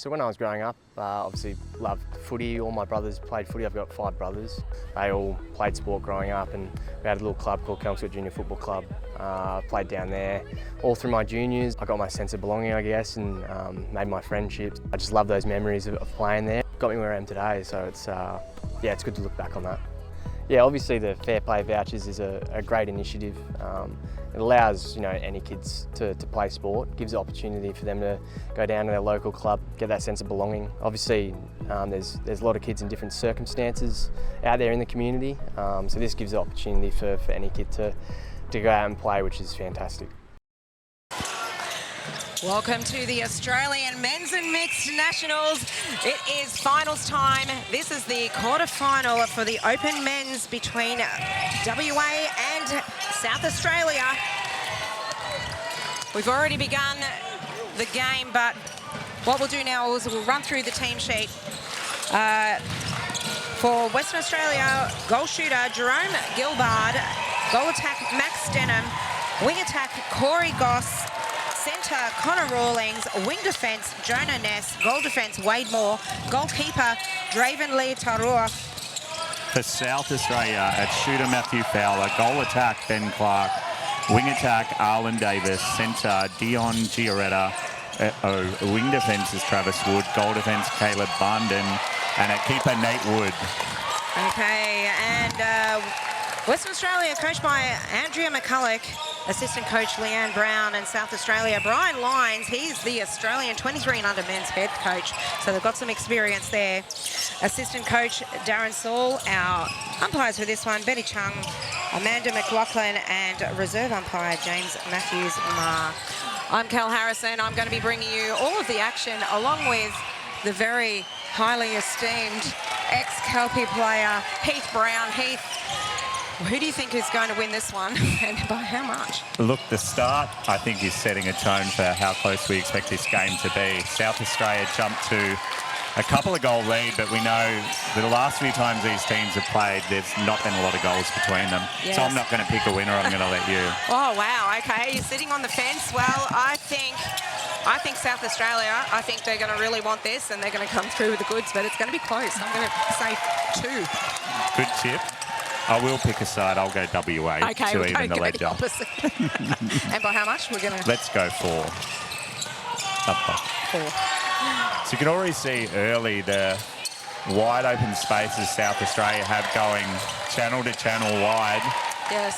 So when I was growing up, obviously loved footy. All my brothers played footy. I've got 5 brothers. They all played sport growing up, and we had a little club called Kelmsford Junior Football Club. Played down there all through my juniors. I got my sense of belonging, I guess, and made my friendships. I just love those memories of playing there. Got me where I am today, so it's it's good to look back on that. Yeah, obviously the Fair Play vouchers is a great initiative. It allows any kids to play sport, gives the opportunity for them to go down to their local club, get that sense of belonging. Obviously there's a lot of kids in different circumstances out there in the community, so this gives the opportunity for any kid to go out and play, which is fantastic. Welcome to the Australian Men's and Mixed Nationals. It is finals time. This is the quarter-final for the Open Men's between WA and South Australia. We've already begun the game, but what we'll do now is we'll run through the team sheet. For Western Australia, goal shooter Jerome Gilbard, goal attack Max Denham, wing attack Corey Goss, centre Connor Rawlings, wing defence Jonah Ness, goal defence Wade Moore, goalkeeper Draven Lee Tarua. For South Australia, at shooter Matthew Fowler, goal attack Ben Clark, wing attack Arlen Davis, centre Dion Gioretta, wing defence is Travis Wood, goal defence Caleb Bunden, and at keeper Nate Wood. Okay, and Western Australia is coached by Andrea McCulloch, assistant coach Leanne Brown, and South Australia, Brian Lyons. He's the Australian 23 and under men's head coach, so they've got some experience there. Assistant coach Darren Saul. Our umpires for this one, Betty Chung, Amanda McLaughlin, and reserve umpire James Matthews-Marr. I'm Cal Harrison. I'm going to be bringing you all of the action along with the very highly esteemed ex-Kelpie player Heath Brown. Heath, who do you think is going to win this one, and by how much? Look, the start, I think, is setting a tone for how close we expect this game to be. South Australia jumped to a couple of goal lead, but we know that the last few times these teams have played, there's not been a lot of goals between them. Yes. So I'm not going to pick a winner. I'm going to let you. Oh, wow. Okay, you're sitting on the fence. Well, I think South Australia, I think they're going to really want this, and they're going to come through with the goods, but it's going to be close. I'm going to say 2. Good tip. I will pick a side. I'll go WA to even the ledger. And by how much? We're going to... Let's go 4. Up. 4. So you can already see early the wide open spaces South Australia have going channel to channel wide. Yes.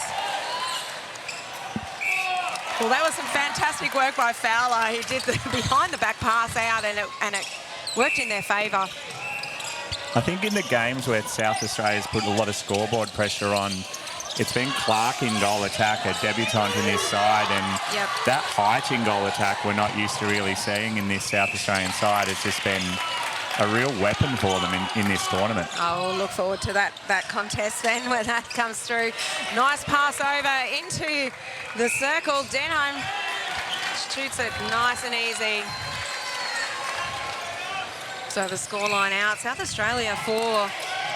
Well, that was some fantastic work by Fowler. He did the behind the back pass out, and it worked in their favour. I think in the games where South Australia's put a lot of scoreboard pressure on, it's been Clark in goal attack, a debutant in this side, and that height in goal attack we're not used to really seeing in this South Australian side. It's just been a real weapon for them in this tournament. Oh, we'll look forward to that contest then when that comes through. Nice pass over into the circle. Denham shoots it nice and easy. So the scoreline out, South Australia 4,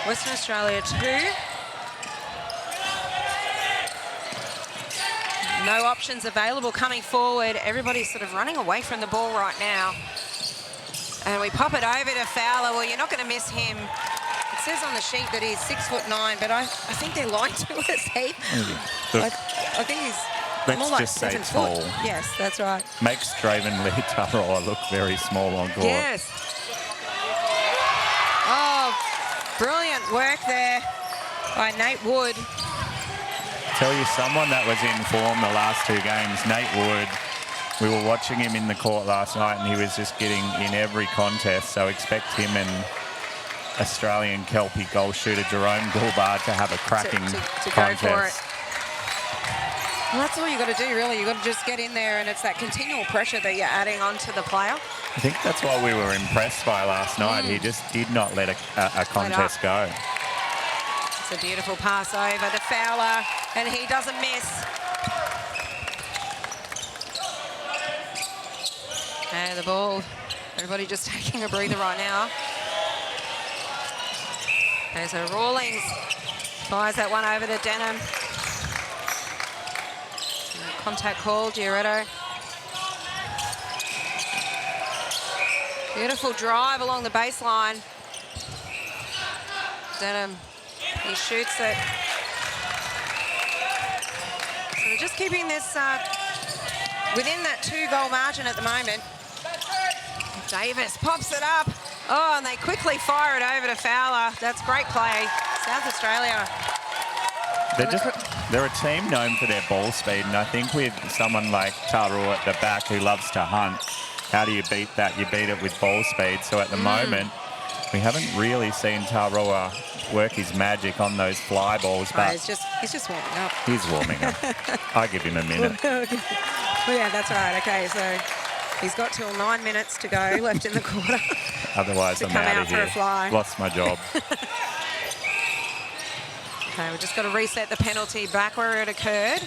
Western Australia 2. No options available coming forward. Everybody's sort of running away from the ball right now. And we pop it over to Fowler. Well, you're not going to miss him. It says on the sheet that he's 6'9", but I think they're lying to us, Heath. I think he's more like 7 tall. foot. Yes, that's right. Makes Draven Lee Taroa look very small on court. Yes. Oh, brilliant work there by Nate Wood. Tell you someone that was in form the last 2 games, Nate Wood. We were watching him in the court last night, and he was just getting in every contest. So expect him and Australian Kelpie goal shooter Jerome Gilbard to have a cracking to contest. Go for it. Well, that's all you got to do, really. You got to just get in there, and it's that continual pressure that you're adding onto the player. I think that's what we were impressed by last night. He just did not let a contest go. It's a beautiful pass over to Fowler, and he doesn't miss. And the ball, everybody just taking a breather right now. Okay, so Rawlings fires that one over to Denham. Contact call, Gioretta. Beautiful drive along the baseline. Denham, he shoots it. So they're just keeping this within that 2-goal margin at the moment. Davis pops it up. Oh, and they quickly fire it over to Fowler. That's great play. South Australia. They're a team known for their ball speed, and I think with someone like Tarua at the back who loves to hunt, how do you beat that? You beat it with ball speed. So at the moment, we haven't really seen Tarua work his magic on those fly balls, but he's just warming up. He's warming up. I give him a minute. Well, yeah, that's right. Okay, so he's got till 9 minutes to go left in the quarter. Otherwise, I'm out of here. For a fly. Lost my job. Okay, we've just got to reset the penalty back where it occurred.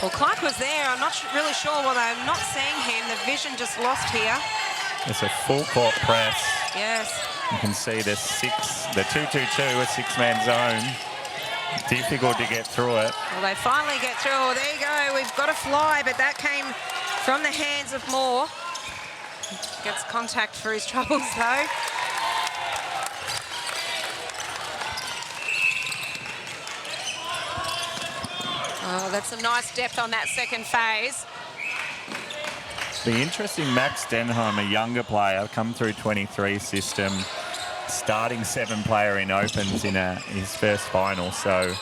Well, Clark was there. I'm not really sure whether I'm not seeing him. The vision just lost here. It's a full court press. Yes. You can see the 2-2-2, a six-man zone. Difficult to get through it. Well, they finally get through. Oh, there you go. We've got a fly, but that came from the hands of Moore. Gets contact for his troubles, though. Oh, that's some nice depth on that second phase. Be interesting, Max Denholm, a younger player, come through 23 system, starting 7-player in opens in his first final. So,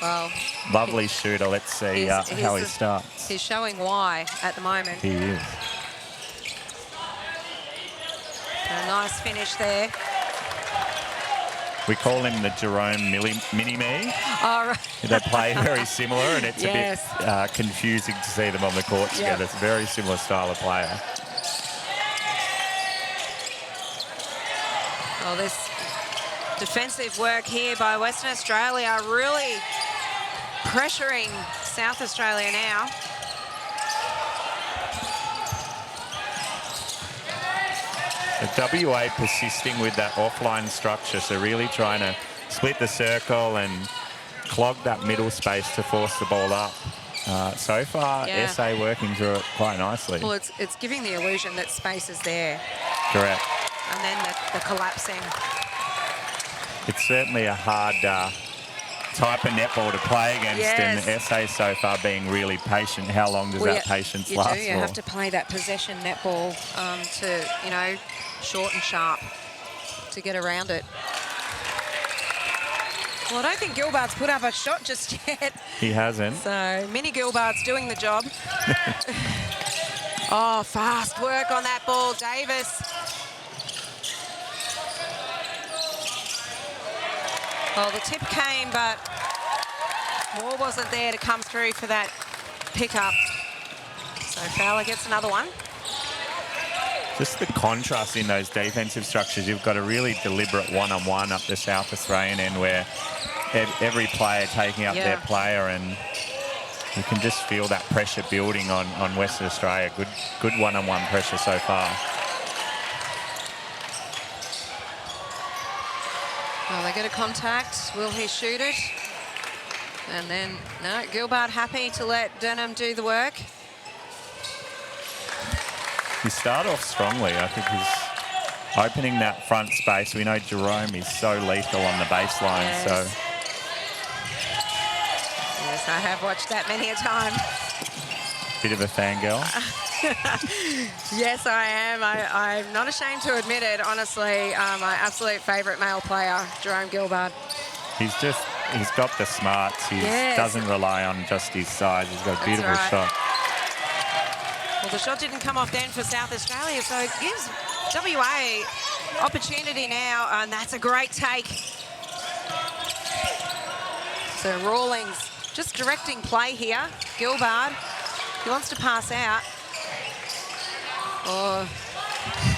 well, lovely shooter. Let's see how he starts. He's showing why at the moment. He is. A nice finish there. We call him the Jerome Mini-Me. Oh, right. They play very similar, and it's a bit confusing to see them on the court together. It's a very similar style of player. Well, this defensive work here by Western Australia really pressuring South Australia now. The WA persisting with that offline structure, so really trying to split the circle and clog that middle space to force the ball up. So far, SA working through it quite nicely. Well, it's giving the illusion that space is there. Correct. And then the collapsing. It's certainly a hard type of netball to play against, and SA so far being really patient. How long does that patience last for? You have to play that possession netball to, short and sharp to get around it. Well, I don't think Gilbart's put up a shot just yet. He hasn't. So, Mini Gilbart's doing the job. Oh, fast work on that ball, Davis. Well, the tip came, but Moore wasn't there to come through for that pickup. So Fowler gets another one. Just the contrast in those defensive structures. You've got a really deliberate one-on-one up the South Australian end where every player taking up their player, and you can just feel that pressure building on Western Australia. Good one-on-one pressure so far. Well, they get a contact. Will he shoot it? And then, no, Gilbert happy to let Denham do the work. He started off strongly. I think he's opening that front space. We know Jerome is so lethal on the baseline. Yes. So. Yes, I have watched that many a time. Bit of a fangirl. Yes, I am. I'm not ashamed to admit it, honestly. My absolute favourite male player, Jerome Gilbert. He's got the smarts. He doesn't rely on just his size. He's got a beautiful shot. Well, the shot didn't come off then for South Australia, so it gives WA opportunity now, and that's a great take. So Rawlings just directing play here. Gilbert, he wants to pass out. Oh.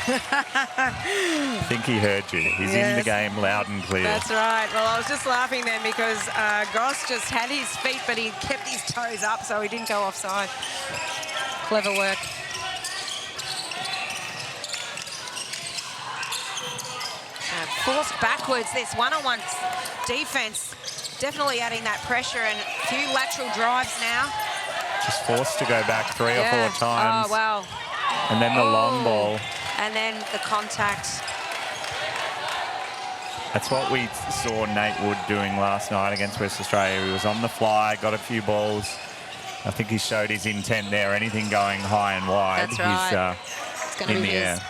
I think he heard you. He's in the game loud and clear. That's right. Well, I was just laughing then because Goss just had his feet, but he kept his toes up, so he didn't go offside. Clever work. Forced backwards, this one-on-one defense. definitely adding that pressure and a few lateral drives now. Just forced to go back 3 or 4 times. Oh, wow. And then the long ball. And then the contact. That's what we saw Nate Wood doing last night against West Australia. He was on the fly, got a few balls. I think he showed his intent there. Anything going high and wide, That's right. he's It's going to be in the his. air.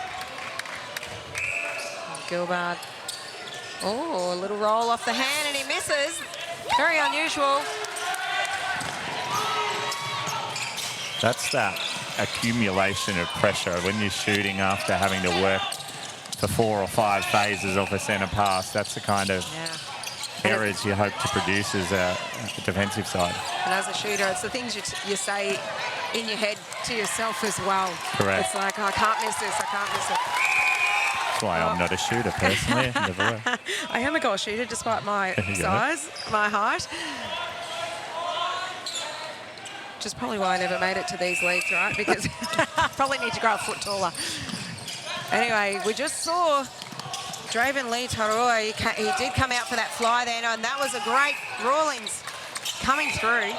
Gilbert. Oh, a little roll off the hand and he misses. Very unusual. That's that accumulation of pressure when you're shooting after having to work for 4 or 5 phases off a centre pass. That's the kind of errors you hope to produce as a defensive side. And as a shooter, it's the things you say in your head to yourself as well. Correct. It's like, oh, I can't miss this, I can't miss it. That's why I'm not a shooter personally. Never were. I am a goal shooter despite my size, my height. Which is probably why I never made it to these leagues, right? Because I probably need to grow a foot taller. Anyway, we just saw Draven Lee Tarua. He did come out for that fly there, and that was a great Rawlings coming through.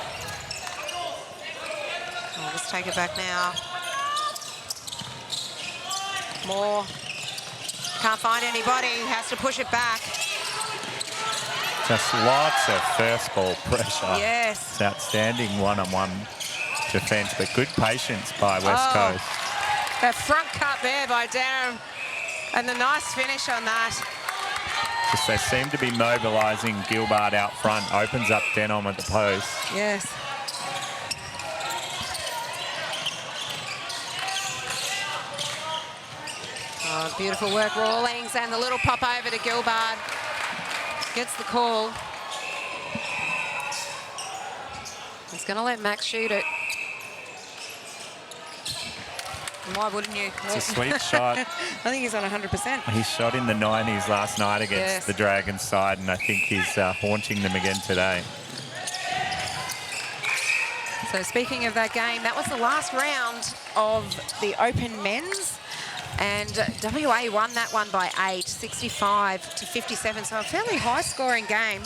I'll just take it back now. More. Can't find anybody. Has to push it back. Just lots of first ball pressure. Yes. It's outstanding one-on-one defence, but good patience by West Coast. That front cut there by Darren, and the nice finish on that. Just they seem to be mobilising Gilbert out front, opens up Denom at the post. Yes. Oh, beautiful work, Rawlings, and the little pop over to Gilbert. Gets the call. He's going to let Max shoot it. Why wouldn't you? It's a sweet shot. I think he's on 100%. He shot in the 90s last night against the Dragons side, and I think he's haunting them again today. So speaking of that game, that was the last round of the Open Men's. And WA won that one by 8, 65-57. So a fairly high-scoring game.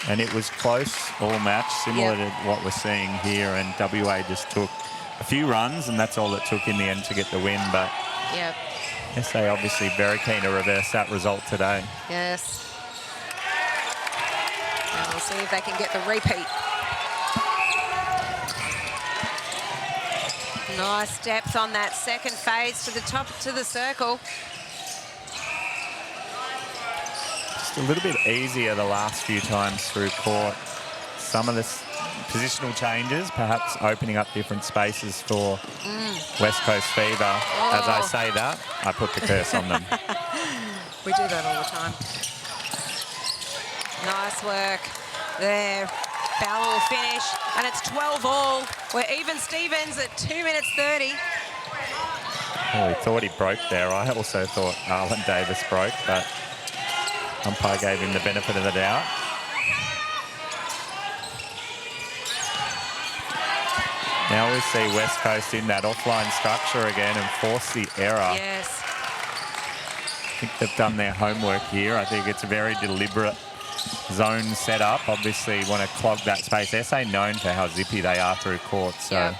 And it was close all match, similar to what we're seeing here. And WA just took a few runs, and that's all it took in the end to get the win. But SA obviously very keen to reverse that result today. Yes. And we'll see if they can get the repeat. Nice depth on that second phase to the top to the circle. Just a little bit easier the last few times through court. Some of the positional changes, perhaps opening up different spaces for West Coast Fever. As I say that, I put the curse on them. We do that all the time. Nice work there. Fowler will finish, and it's 12-all. We're even Stevens at 2 minutes 30. Oh, he thought he broke there. I also thought Arlen Davis broke, but umpire gave him the benefit of the doubt. Now we see West Coast in that offline structure again and force the error. Yes. I think they've done their homework here. I think it's a very deliberate zone set up. Obviously want to clog that space. SA known for how zippy they are through court. So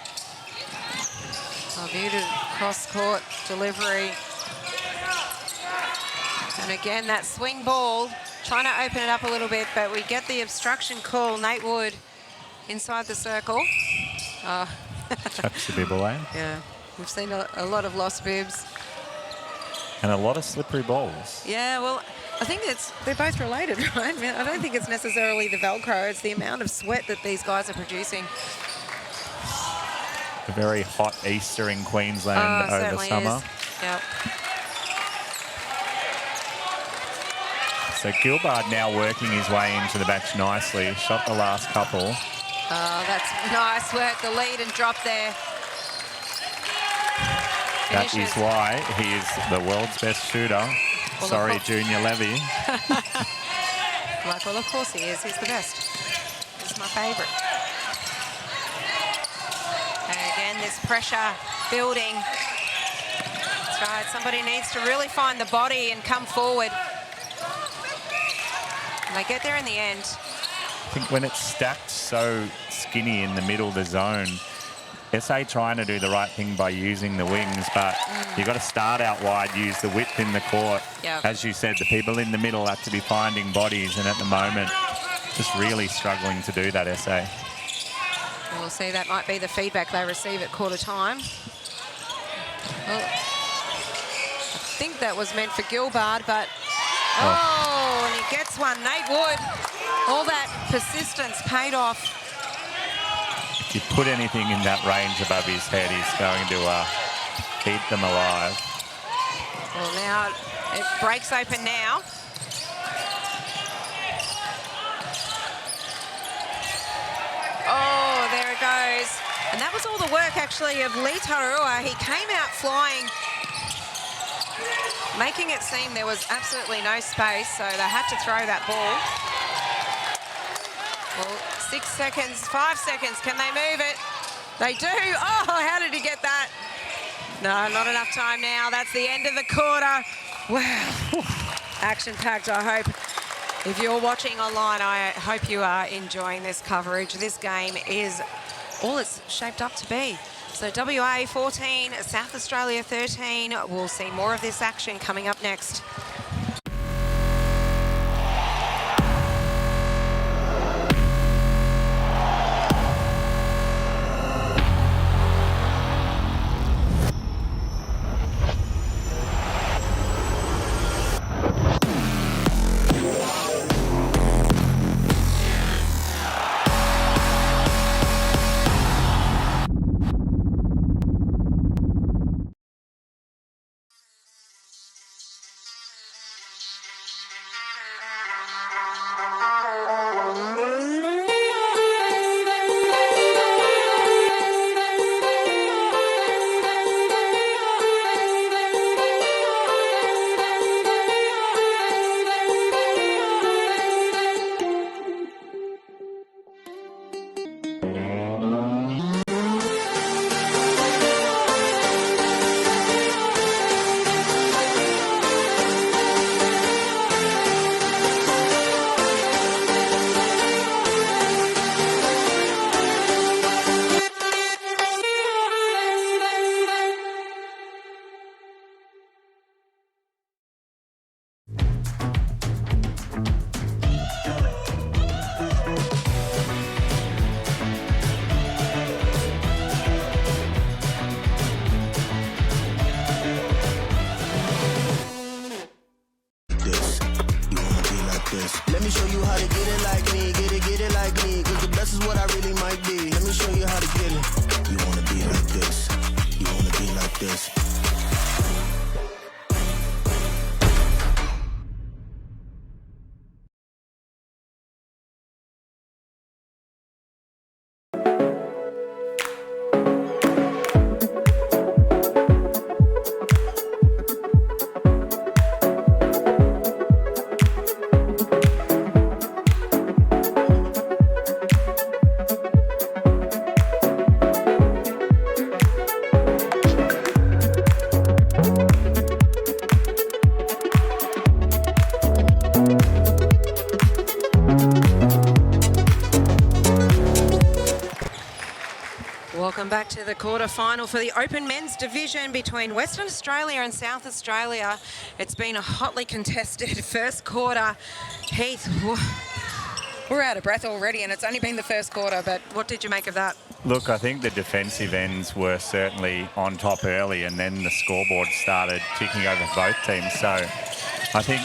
muted cross-court delivery. And again, that swing ball, trying to open it up a little bit, but we get the obstruction call. Nate Wood inside the circle. Chucks the bib away. Yeah, we've seen a lot of lost bibs. And a lot of slippery balls. Yeah, well, I think they're both related, right? I mean, I don't think it's necessarily the Velcro, it's the amount of sweat that these guys are producing. A very hot Easter in Queensland over summer. Yep. So Gilbert now working his way into the match nicely. Shot the last couple. Oh, that's nice work. The lead and drop there. That is why he is the world's best shooter. Well, sorry, Junior Levy. Like, well, of course he is. He's the best. He's my favourite. And again, this pressure building. That's right. Somebody needs to really find the body and come forward. they get there in the end. I think when it's stacked so skinny in the middle of the zone, SA trying to do the right thing by using the wings, but you've got to start out wide, use the width in the court. Yep. As you said, the people in the middle have to be finding bodies, and at the moment, just really struggling to do that, SA. We'll see, that might be the feedback they receive at quarter time. Well, I think that was meant for Gilbard, but... Oh, and he gets one. Nate Wood, all that persistence paid off. If you put anything in that range above his head, he's going to keep them alive. Well, now it breaks open now. Oh, there it goes. And that was all the work, actually, of Lee Tarua. He came out flying, making it seem there was absolutely no space, so they had to throw that ball. Well, 6 seconds, 5 seconds. Can they move it? They do. Oh, how did he get that? No, not enough time now. That's the end of the quarter. Wow. Action-packed, I hope. If you're watching online, I hope you are enjoying this coverage. This game is all it's shaped up to be. So WA 14, South Australia 13. We'll see more of this action coming up next. Let me show you how to get it like me, get it like me, cause the best is what I really might be. Let me show you how to get it. You wanna be like this, you wanna be like this. Welcome back to the quarter-final for the Open Men's Division between Western Australia and South Australia. It's been a hotly contested first quarter. Heath, we're out of breath already, and it's only been the first quarter, but what did you make of that? Look, I think the defensive ends were certainly on top early, and then the scoreboard started ticking over both teams. So I think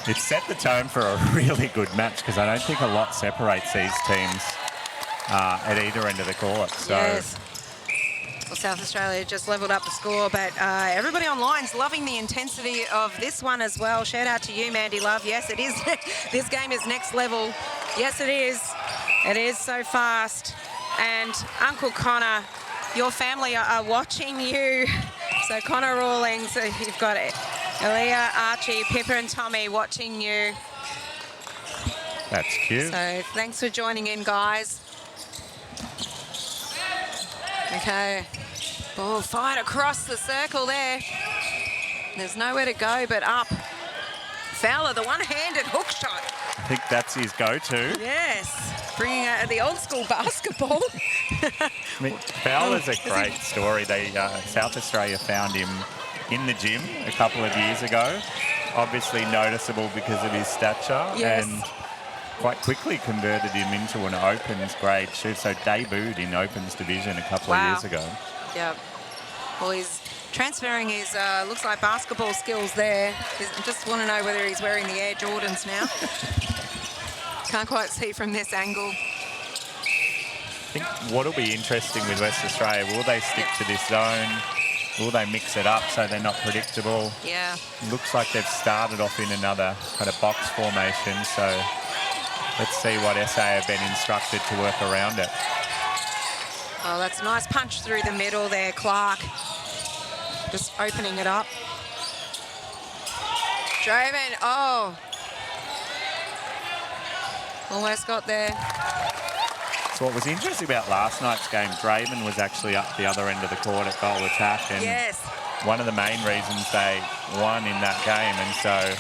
it set the tone for a really good match, because I don't think a lot separates these teams at either end of the court. So. Yes. Well, South Australia just levelled up the score, but everybody online's loving the intensity of this one as well. Shout out to you, Mandy Love. Yes, it is. This game is next level. Yes, it is. It is so fast. And Uncle Connor, your family are watching you. So Connor Rawlings, you've got it. Aaliyah, Archie, Pippa and Tommy watching you. That's cute. So thanks for joining in, guys. Okay, ball fired across the circle there. There's nowhere to go but up. Fowler, the one-handed hook shot. think that's his go-to. Yes, bringing out the old school basketball. I mean, Fowler's a great story. They South Australia found him in the gym a couple of years ago. Obviously noticeable because of his stature, and quite quickly converted him into an Opens grade shooter. So debuted in Opens division a couple of years ago. Yep. Well, he's transferring his, looks like basketball skills there. Just want to know whether he's wearing the Air Jordans now. Can't quite see from this angle. I think what'll be interesting with West Australia, will they stick to this zone? Will they mix it up so they're not predictable? Yeah. Looks like they've started off in another kind of box formation, so let's see what SA have been instructed to work around it. Oh, that's a nice punch through the middle there, Clark. Just opening it up. Draven, oh. Almost got there. So what was interesting about last night's game, Draven was actually up the other end of the court at goal attack, and one of the main reasons they won in that game. And so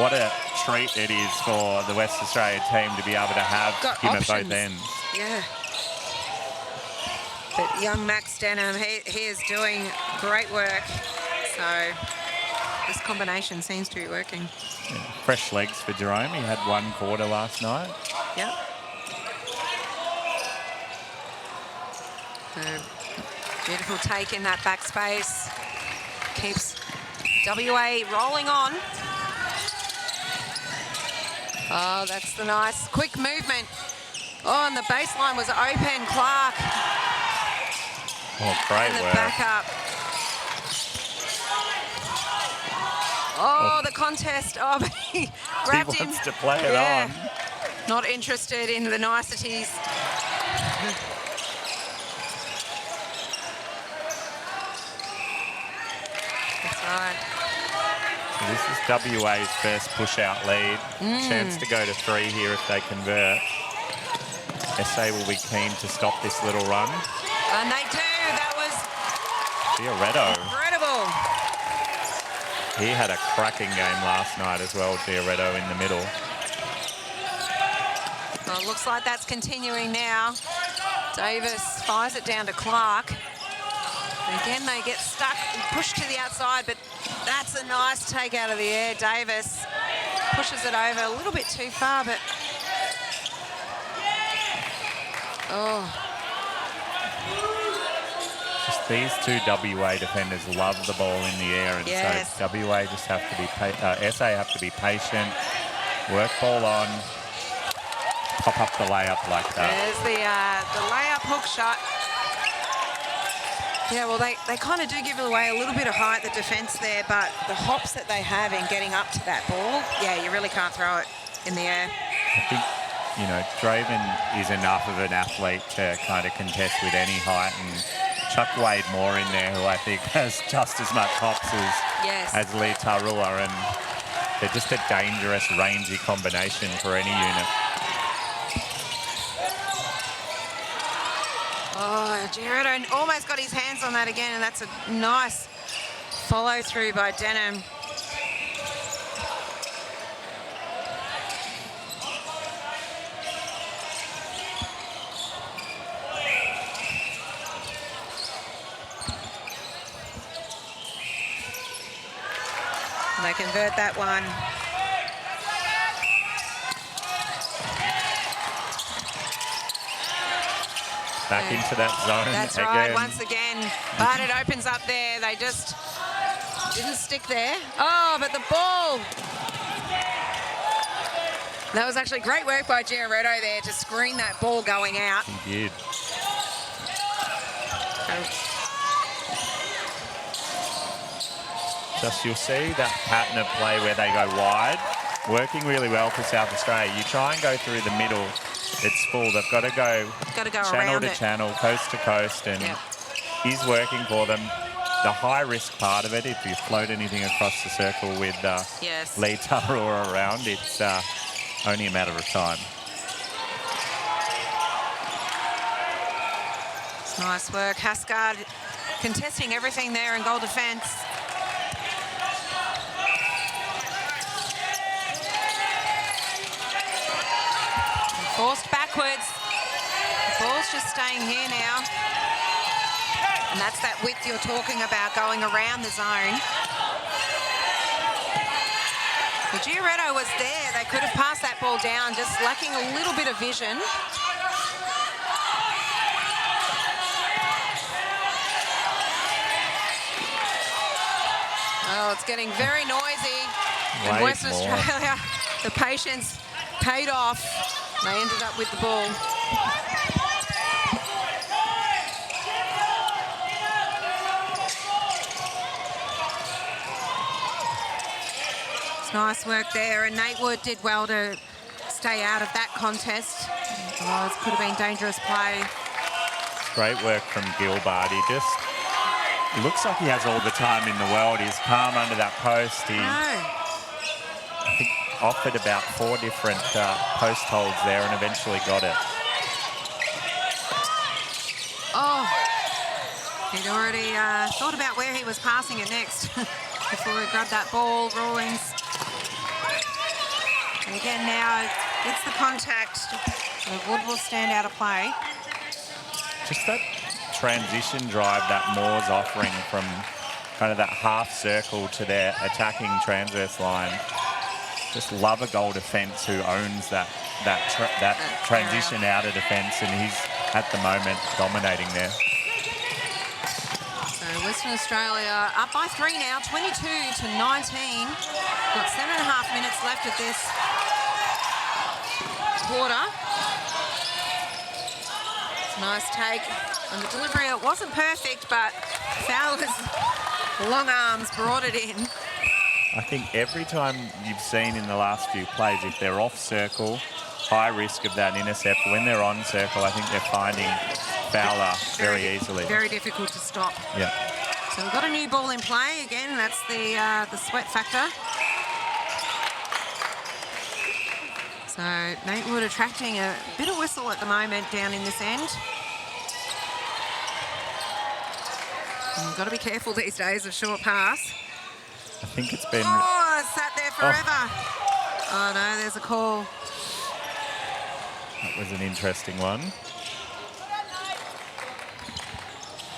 what a treat it is for the West Australia team to be able to have him at both ends. Yeah. But young Max Denham, he is doing great work. So this combination seems to be working. Yeah, fresh legs for Jerome. He had one quarter last night. Yep. Beautiful take in that backspace. Keeps WA rolling on. Oh, that's the nice quick movement. Oh, and the baseline was open. Clark. Oh, great work. Back up. Oh, the contest. Oh, but he grabbed him. He wants to play it on. Not interested in the niceties. That's right. So this is WA's first push-out lead. Chance to go to 3 here if they convert. SA will be keen to stop this little run. And they do. That was Fioretto. incredible. He had a cracking game last night as well, Fioretto in the middle. Well, it looks like that's continuing now. Davis fires it down to Clark. Again, they get stuck and pushed to the outside, but that's a nice take out of the air. Davis pushes it over a little bit too far, but... Oh. Just these two WA defenders love the ball in the air, and so WA just have to be, SA have to be patient, work ball on, pop up the layup like that. There's the layup hook shot. Yeah, well, they kind of do give away a little bit of height, the defence there, but the hops that they have in getting up to that ball, yeah, you really can't throw it in the air. I think, you know, Draven is enough of an athlete to kind of contest with any height, and Chuck Wade Moore in there, who I think has just as much hops as Lee Tarua, and they're just a dangerous, rangy combination for any unit. Oh, Gerardo almost got his hands on that again, and that's a nice follow through by Denham. And they convert that one. Back into that zone. That's again. right, once again. But it opens up there. They just didn't stick there. Oh, but the ball. That was actually great work by Giaretto there to screen that ball going out. He did. Just you'll see that pattern of play where they go wide, working really well for South Australia. You try and go through the middle, it's full. They've got to go channel to channel, coast to coast, and is working for them. The high-risk part of it, if you float anything across the circle with Lee Tarua around, it's only a matter of time. It's nice work. Hasgard contesting everything there in goal defence. Forced backwards. The ball's just staying here now. And that's that width you're talking about, going around the zone. The Giorgetto was there. They could have passed that ball down, just lacking a little bit of vision. Oh, it's getting very noisy in Western Australia. The patience paid off. They ended up with the ball. It's nice work there, and Nate Wood did well to stay out of that contest. Otherwise, could have been dangerous play. Great work from Gilbert. He just looks like he has all the time in the world. He's calm under that post. He, I think, offered about 4 different post holds there and eventually got it. Oh, he'd already thought about where he was passing it next before he grabbed that ball. Rawlings. And again now, gets the contact. So Wood will stand out of play. Just that transition drive that Moore's offering from kind of that half circle to their attacking transverse line. Just love a goal defence who owns that transition out of defence, and he's at the moment dominating there. So Western Australia up by 3 now, 22-19. Got 7.5 minutes left of this quarter. It's a nice take. And the delivery, it wasn't perfect, but Fowler's long arms brought it in. I think every time you've seen in the last few plays, if they're off circle, high risk of that intercept. When they're on circle, I think they're finding Fowler very easily. Very difficult to stop. Yeah. So we've got a new ball in play again. That's the sweat factor. So Nate Wood attracting a bit of whistle at the moment down in this end. And you've got to be careful these days of short pass. I think it's been... Oh, it's sat there forever. Oh no, there's a call. That was an interesting one.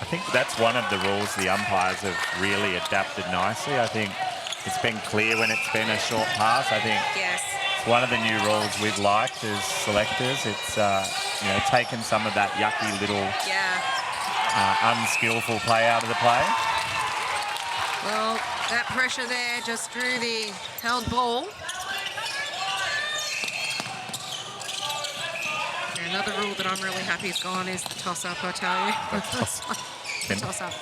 I think that's one of the rules the umpires have really adapted nicely. I think it's been clear when it's been a short pass. I think yes. It's one of the new rules we've liked as selectors. It's you know, taken some of that yucky little unskillful play out of the play. Well, that pressure there just drew the held ball. Another rule that I'm really happy is gone is the toss-up, I tell you. The toss-up.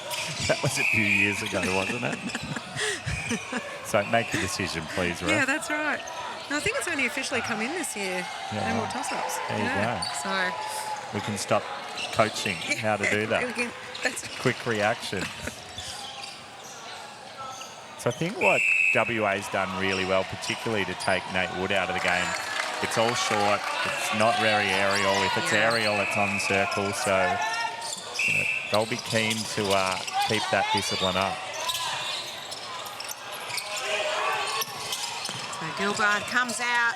That was a few years ago, wasn't it? So make a decision, please, Ruth. Yeah, that's right. No, I think it's only officially come in this year. Yeah, no more toss-ups. There you go. So we can stop coaching how to do that. That's quick reaction. So I think what WA's done really well, particularly to take Nate Wood out of the game, it's all short, it's not very aerial. If it's aerial, it's on circle. So you know, they'll be keen to keep that discipline up. So Gilbert comes out.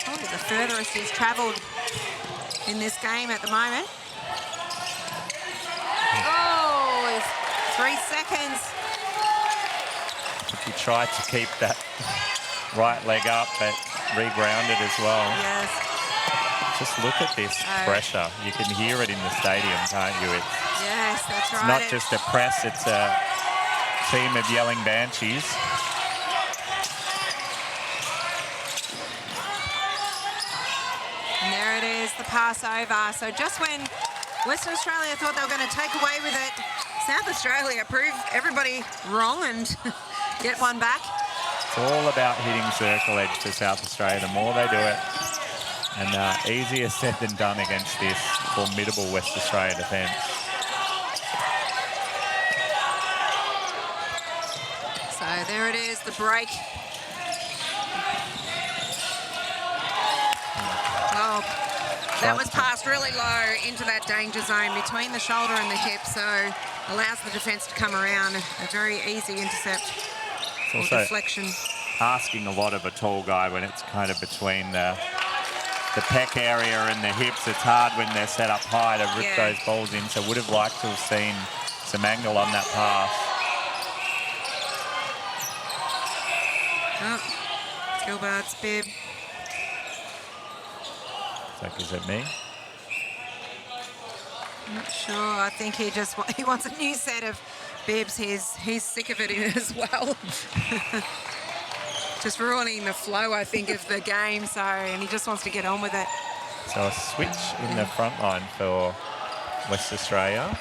Probably the furthest he's travelled in this game at the moment. Oh, 3 seconds. He tried to keep that right leg up, but regrounded as well. Yes. Just look at this pressure. You can hear it in the stadium, can't you? Yes, that's right. It's not just a press, it's a team of yelling banshees. And there it is, the pass over. So just when Western Australia thought they were going to take away with it, South Australia proved everybody wrong and get one back. It's all about hitting circle edge for South Australia. The more they do it, and easier said than done against this formidable West Australia defence. So there it is, the break. Oh, that was passed really low into that danger zone between the shoulder and the hip, so allows the defence to come around. A very easy intercept or deflection. Asking a lot of a tall guy when it's kind of between the the pec area and the hips. It's hard when they're set up high to rip those balls in. So would have liked to have seen some angle on that pass. Oh, Gilbert's bib. So is it me? Not sure. I think he wants a new set of bibs. He's sick of it as well. Just ruining the flow, I think, of the game. So, and he just wants to get on with it. So a switch in the front line for West Australia.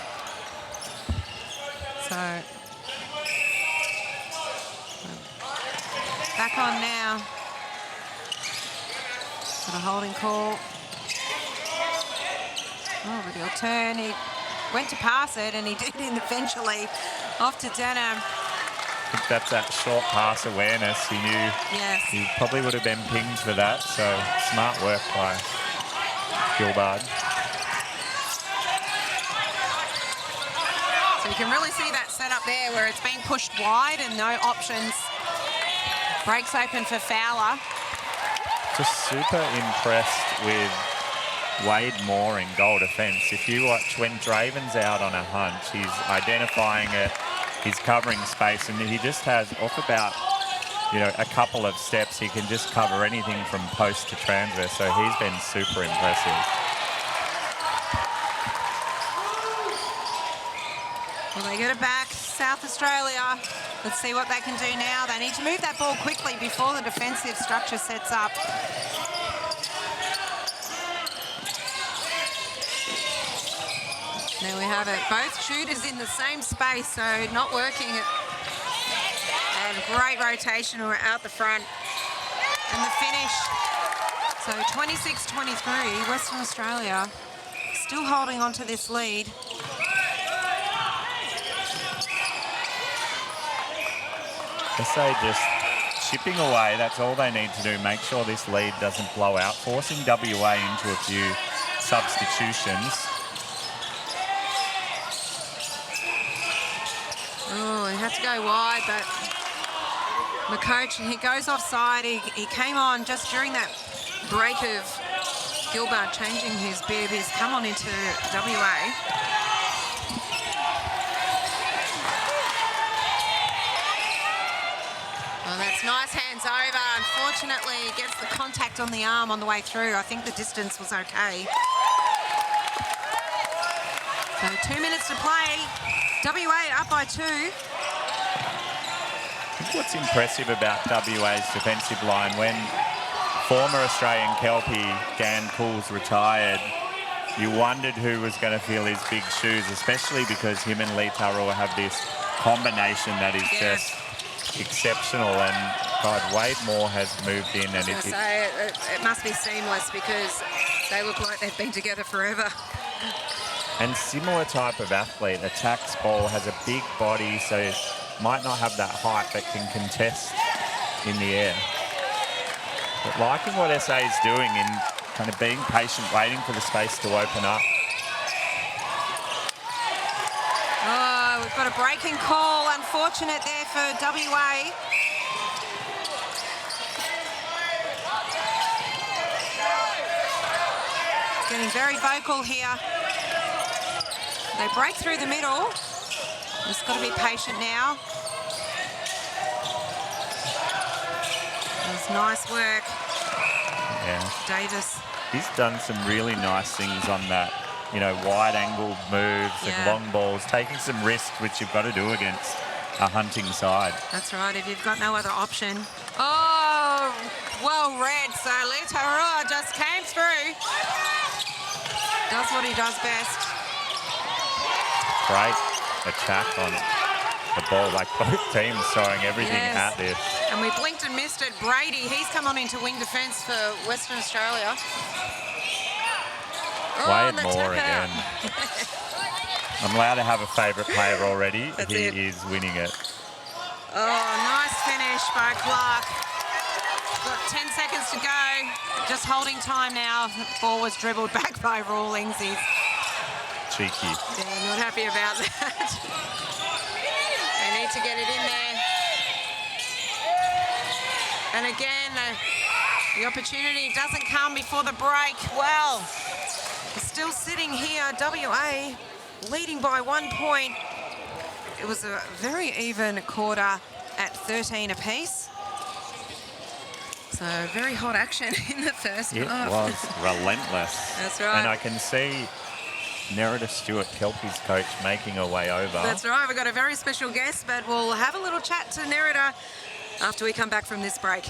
So back on now. Got a holding call. Oh, but he'll turn. He went to pass it, and he did eventually off to Denham. I think that's that short pass awareness. He knew he probably would have been pinged for that. So smart work by Gilbert. So you can really see that setup there where it's being pushed wide and no options. Breaks open for Fowler. Just super impressed with Wade Moore in goal defence. If you watch when Draven's out on a hunch, he's identifying it, he's covering space, and he just has off about, you know, a couple of steps. He can just cover anything from post to transverse. So he's been super impressive. Well, they get it back, South Australia. Let's see what they can do now. They need to move that ball quickly before the defensive structure sets up. There we have it. Both shooters in the same space, so not working. And great rotation out the front. And the finish. So 26-23, Western Australia still holding on to this lead. SA just chipping away. That's all they need to do. Make sure this lead doesn't blow out. Forcing WA into a few substitutions. Oh, he had to go wide, but McCoach, he goes offside. He came on just during that break of Gilbert changing his bib. He's come on into WA. Well, that's nice hands over. Unfortunately, he gets the contact on the arm on the way through. I think the distance was okay. So 2 minutes to play. WA up by 2. I think what's impressive about WA's defensive line, when former Australian Kelpie Dan Cools retired, you wondered who was going to fill his big shoes, especially because him and Lee Tarua have this combination that is just exceptional. And God, Wade Moore has moved in, and it must be seamless because they look like they've been together forever. And similar type of athlete, attacks ball, has a big body, so might not have that height but can contest in the air. But liking what SA is doing in kind of being patient, waiting for the space to open up. Oh, we've got a breaking call. Unfortunate there for WA. Getting very vocal here. They break through the middle. Just got to be patient now. That was nice work. Yeah. Davis. He's done some really nice things on that, you know, wide angle moves and long balls, taking some risks, which you've got to do against a hunting side. That's right, if you've got no other option. Oh, well read. So Litarua just came through. Does what he does best. Great attack on the ball, like both teams throwing everything at this. And we blinked and missed it. Brady, he's come on into wing defence for Western Australia. Wade Moore again. I'm allowed to have a favourite player already. He is winning it. Oh, nice finish by Clark. Got 10 seconds to go. Just holding time now. The ball was dribbled back by Rawlings. He's cheeky. Yeah, not happy about that. They need to get it in there. And again, The opportunity doesn't come before the break. Well, still sitting here, WA leading by 1 point. It was a very even quarter at 13 apiece. So very hot action in the first half. It was relentless. That's right. And I can see Nerida Stewart-Kelpie's coach making her way over. That's right. We've got a very special guest, but we'll have a little chat to Nerida after we come back from this break.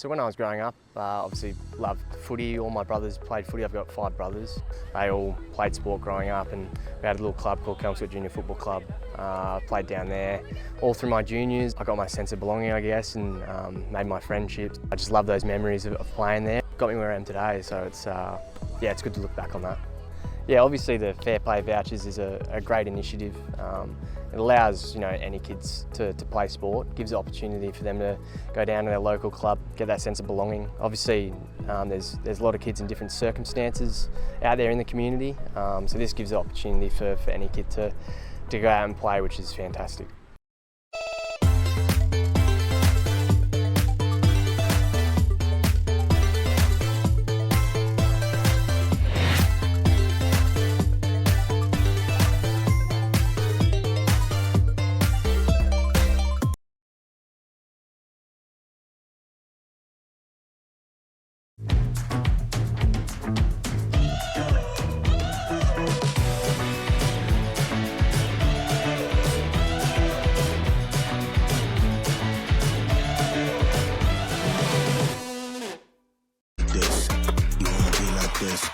So when I was growing up, obviously loved footy. All my brothers played footy. I've got 5 brothers. They all played sport growing up, and we had a little club called Kelmscott Junior Football Club. Played down there all through my juniors. I got my sense of belonging, I guess, and made my friendships. I just love those memories of playing there. Got me where I am today, so it's yeah, it's good to look back on that. Yeah, obviously the Fair Play vouchers is a great initiative. It allows any kids to play sport, gives the opportunity for them to go down to their local club, get that sense of belonging. Obviously there's a lot of kids in different circumstances out there in the community, so this gives the opportunity for any kid to go out and play, which is fantastic.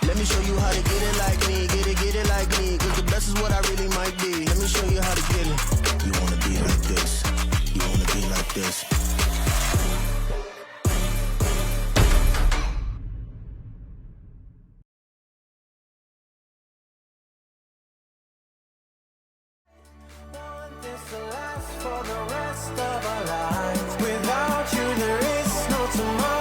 Let me show you how to get it like me, get it like me, cause the best is what I really might be. Let me show you how to get it. You wanna be like this, you wanna be like this. Want this to last for the rest of our lives. Without you there is no tomorrow.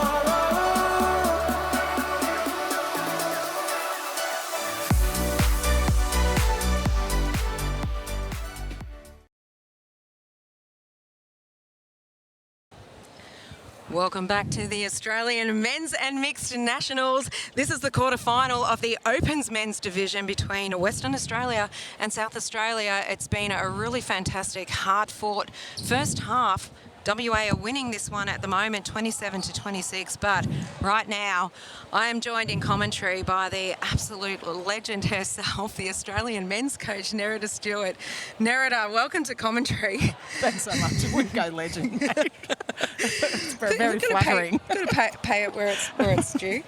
Welcome back to the Australian Men's and Mixed Nationals. This is the quarter-final of the Opens Men's Division between Western Australia and South Australia. It's been a really fantastic, hard-fought first half. WA are winning this one at the moment, 27-26, but right now I am joined in commentary by the absolute legend herself, the Australian men's coach, Nerida Stewart. Nerida, welcome to commentary. Thanks so much. I wouldn't go legend, mate. It's very flattering. Got to pay it where it's due.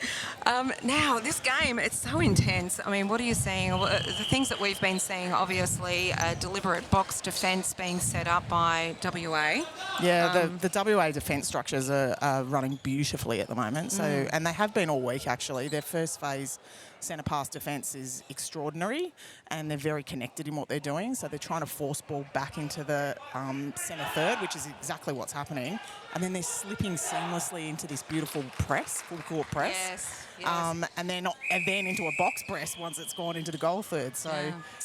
Now, this game, it's so intense. I mean, what are you seeing? The things that we've been seeing, obviously, deliberate box defence being set up by WA. Yeah, the WA defence structures are running beautifully at the moment. So, and they have been all week, actually. Their first phase centre pass defence is extraordinary, and they're very connected in what they're doing. So they're trying to force ball back into the centre third, which is exactly what's happening. And then they're slipping seamlessly into this beautiful press, full court press. Yes. Yes. And then into a box press once it's gone into the goal third. So,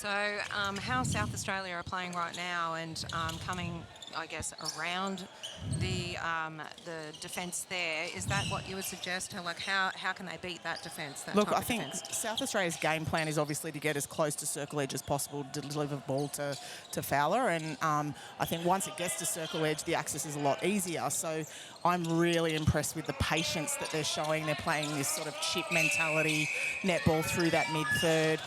how South Australia are playing right now and coming, I guess, around the defence there. Is that what you would suggest? Like how can they beat that defence? Look, I think South Australia's game plan is obviously to get as close to circle edge as possible, to deliver the ball to Fowler. And I think once it gets to circle edge, the access is a lot easier. So I'm really impressed with the patience that they're showing. They're playing this sort of chip mentality, netball through that mid-third.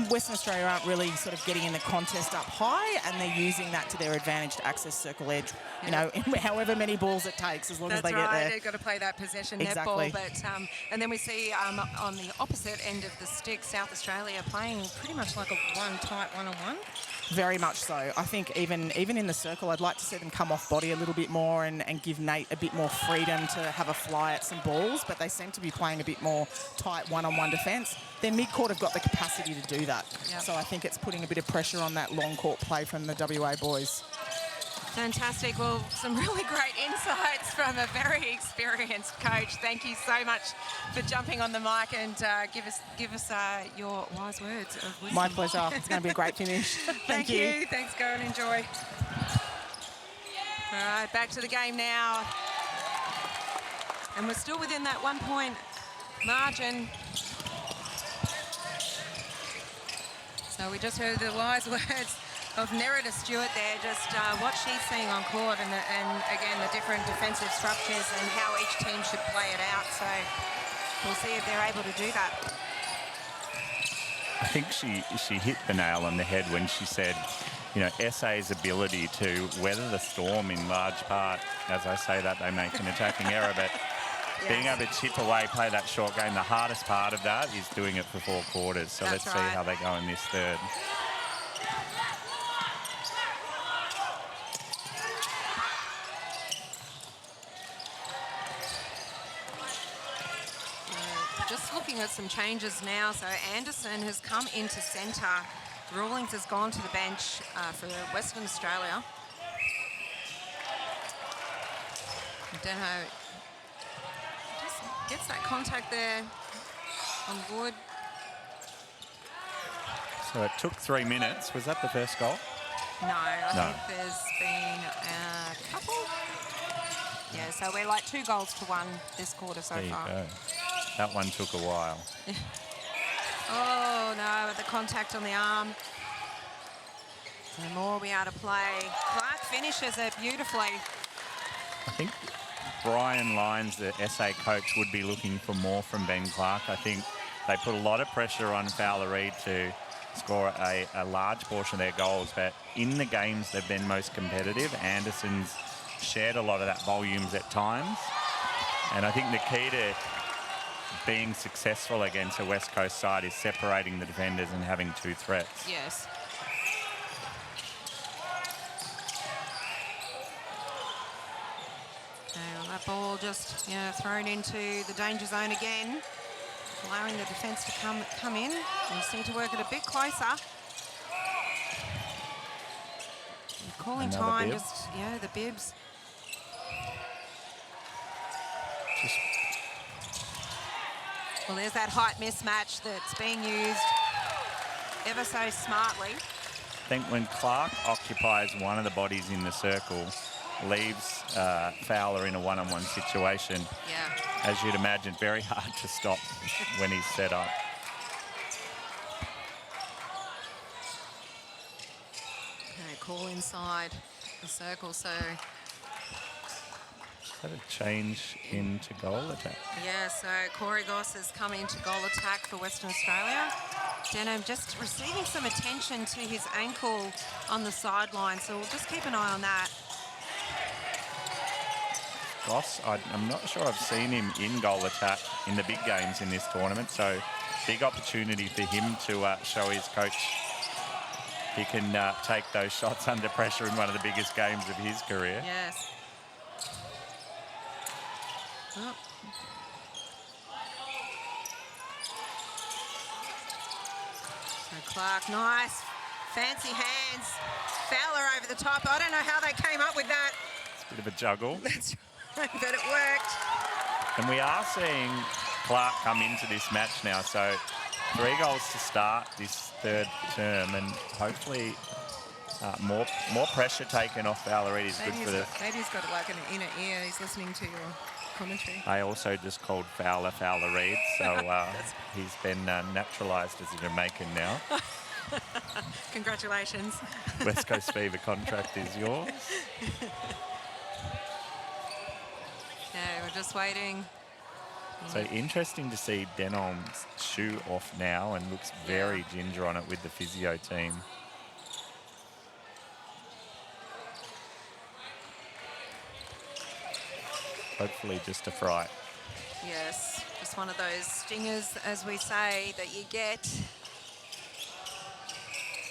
Western Australia aren't really sort of getting in the contest up high, and they're using that to their advantage to access circle edge, you know, however many balls it takes, as long as they get there. They've got to play that possession Exactly. netball. But and then we see on the opposite end of the stick, South Australia playing pretty much like a tight one-on-one. Very much so. I think even in the circle, I'd like to see them come off body a little bit more and give Nate a bit more freedom to have a fly at some balls, but they seem to be playing a bit more tight one-on-one defence. Their mid-court have got the capacity to do that. Yep. So I think it's putting a bit of pressure on that long-court play from the WA boys. Fantastic. Well, some really great insights from a very experienced coach. Thank you so much for jumping on the mic and give us your wise words of wisdom. My pleasure. It's going to be a great finish. Thank you. Thanks, go and enjoy. All right, back to the game now. And we're still within that 1 point margin. So we just heard the wise words of Nerida Stewart there, just what she's seeing on court and again the different defensive structures and how each team should play it out. So we'll see if they're able to do that. I think she hit the nail on the head when she said, you know, SA's ability to weather the storm in large part, as I say that, they make an attacking error, but being able to chip away, play that short game, the hardest part of that is doing it for 4 quarters. So let's see how they go in this third. Just looking at some changes now. So Anderson has come into centre. Rawlings has gone to the bench for Western Australia. Deno just gets that contact there on Wood. So it took 3 minutes. Was that the first goal? No, I think there's been a couple. Yeah, so we're like 2 goals to 1 this quarter so far. There you go. That one took a while. Oh, no, the contact on the arm. And more we are to play. Clark finishes it beautifully. I think Brian Lyons, the SA coach, would be looking for more from Ben Clark. I think they put a lot of pressure on Fowler Reid to score a large portion of their goals, but in the games they've been most competitive, Anderson's shared a lot of that volumes at times. And I think the key to being successful against a West Coast side is separating the defenders and having 2 threats. Yes. And that ball just thrown into the danger zone again, allowing the defence to come in. They just need to work it a bit closer. And calling Another time, bib. the bibs. Well, there's that height mismatch that's being used ever so smartly. I think when Clark occupies one of the bodies in the circle, leaves Fowler in a one-on-one situation, as you'd imagine, very hard to stop when he's set up. Okay, call inside the circle, so... Is that a change into goal attack? Yeah, so Corey Goss has come into goal attack for Western Australia. Denham just receiving some attention to his ankle on the sideline, so we'll just keep an eye on that. Goss, I'm not sure I've seen him in goal attack in the big games in this tournament, so big opportunity for him to show his coach he can take those shots under pressure in one of the biggest games of his career. Yes. Oh. So Clark, nice, fancy hands. Fowler over the top. I don't know how they came up with that. It's a bit of a juggle. That's right, but it worked. And we are seeing Clark come into this match now, so 3 goals to start this third term, and hopefully More pressure taken off Fowler. It is good for the... Maybe he's got like an inner ear. He's listening to your commentary. I also just called Fowler Reid, so he's been naturalised as a Jamaican now. Congratulations. West Coast Fever contract is yours. Yeah, we're just waiting. So interesting to see Denholm's shoe off now and looks very ginger on it with the physio team. Hopefully just a fright. Yes, just one of those stingers, as we say, that you get.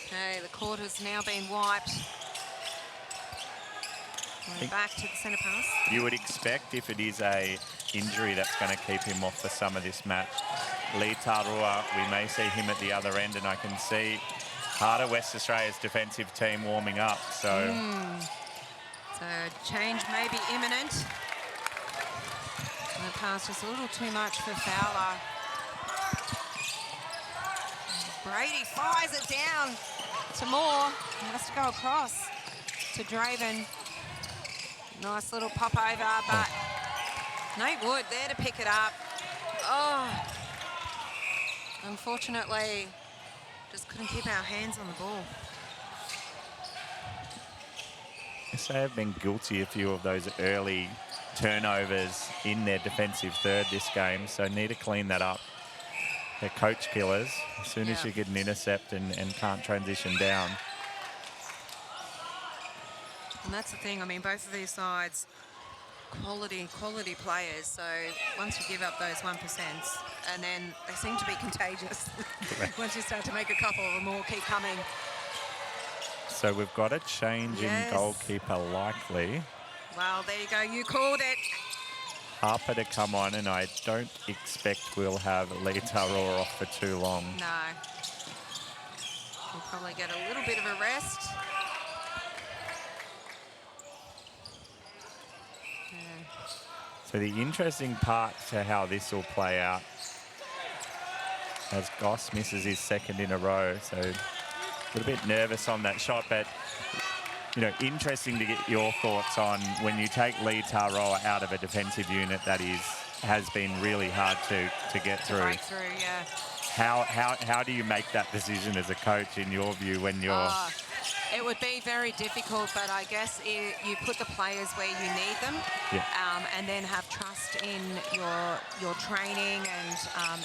Okay, the court has now been wiped. We're back to the centre pass. You would expect, if it is a injury that's going to keep him off for some of this match, Lee Tarua, we may see him at the other end, and I can see part of West Australia's defensive team warming up. So, so change may be imminent. And the pass just a little too much for Fowler. Brady fires it down to Moore. He has to go across to Draven. Nice little pop over, but Nate Wood there to pick it up. Oh, unfortunately, just couldn't keep our hands on the ball. Yes, they have been guilty a few of those early turnovers in their defensive third this game, so need to clean that up. They're coach killers. As soon as you get an intercept and can't transition down. And that's the thing, I mean, both of these sides, quality players, so once you give up those 1%, and then they seem to be contagious. Once you start to make a couple or more keep coming. So we've got a change in goalkeeper likely. Well, there you go, you called it. Harper to come on, and I don't expect we'll have Lee Tarua off for too long. No. We'll probably get a little bit of a rest. So the interesting part to how this will play out, as Goss misses his second in a row, so a little bit nervous on that shot, but you know, interesting to get your thoughts on when you take Lee Tarua out of a defensive unit that has been really hard to get through. Break through, yeah. How do you make that decision as a coach, in your view, when you're... It would be very difficult, but I guess you put the players where you need them, and then have trust in your training,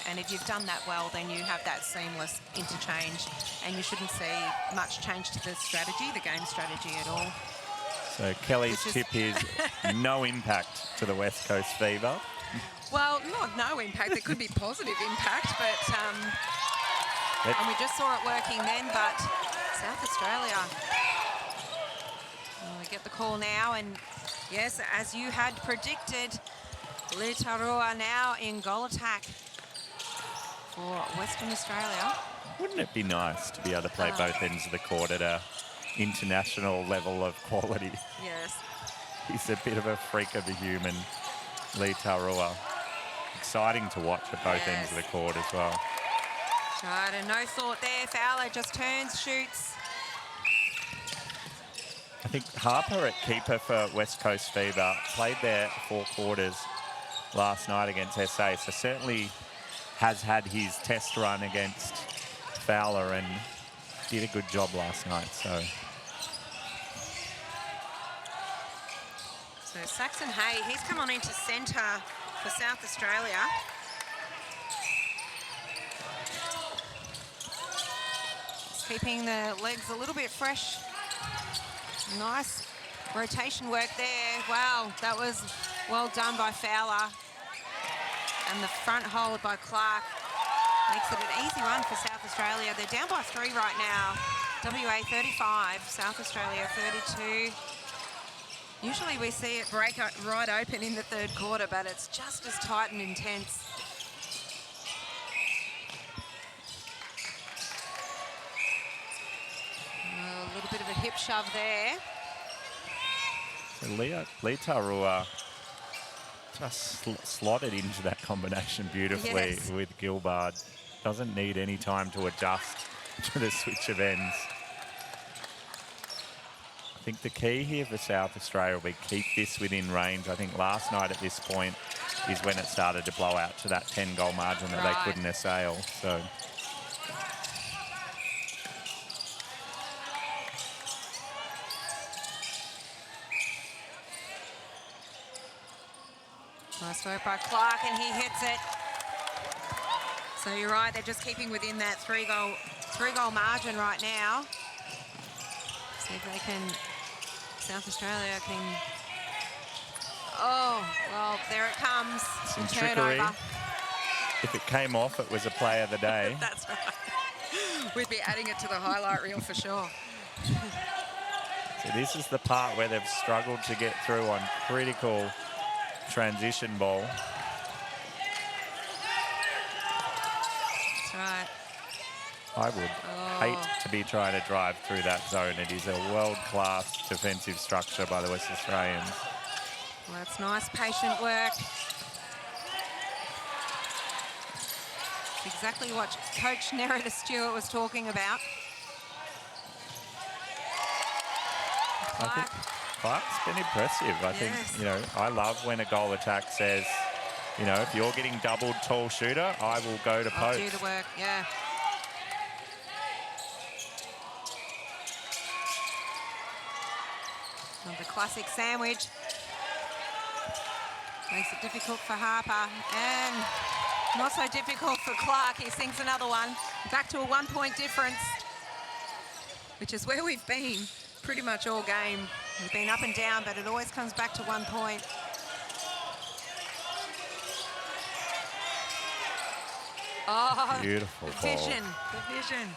and if you've done that well, then you have that seamless interchange, and you shouldn't see much change to the strategy, the game strategy at all. So Kelly's tip is no impact to the West Coast Fever. Well, not no impact. There could be positive impact, but and we just saw it working then, but South Australia. Well, we get the call now, and yes, as you had predicted, Lee Tarua now in goal attack for Western Australia. Wouldn't it be nice to be able to play both ends of the court at a international level of quality? Yes. He's a bit of a freak of a human, Lee Tarua. Exciting to watch at both ends of the court as well. Right, and no thought there. Fowler just turns, shoots. I think Harper at keeper for West Coast Fever played there 4 quarters last night against SA, so certainly has had his test run against Fowler and did a good job last night. So Saxon Hay, he's come on into centre for South Australia. Keeping the legs a little bit fresh. Nice rotation work there. Wow, that was well done by Fowler. And the front hold by Clark makes it an easy one for South Australia. They're down by 3 right now. WA 35, South Australia 32. Usually we see it break right open in the third quarter, but it's just as tight and intense. A little bit of a hip shove there. So Lee Tarua just slotted into that combination beautifully with Gilbard. Doesn't need any time to adjust to the switch of ends. think the key here for South Australia will be keep this within range. I think last night at this point is when it started to blow out to that 10-goal margin that they couldn't assail. So. Nice work by Clark, and he hits it. So you're right, they're just keeping within that three-goal margin right now. See if they can, South Australia can, oh, well, there it comes. Some trickery. If it came off, it was a play of the day. That's right. We'd be adding it to the highlight reel for sure. So this is the part where they've struggled to get through on critical transition ball. That's right. I would hate to be trying to drive through that zone. It is a world-class defensive structure by the West Australians. Well, that's nice, patient work. It's exactly what Coach Nerida Stewart was talking about. I think Clark's been impressive. I think, you know, I love when a goal attack says, you know, if you're getting doubled tall shooter, I will go to post. I'll do the work, yeah. And the classic sandwich. Makes it difficult for Harper and not so difficult for Clark. He sinks another one. Back to a 1-point difference, which is where we've been pretty much all game. We've been up and down, but it always comes back to 1 point. Oh, beautiful the vision, the vision.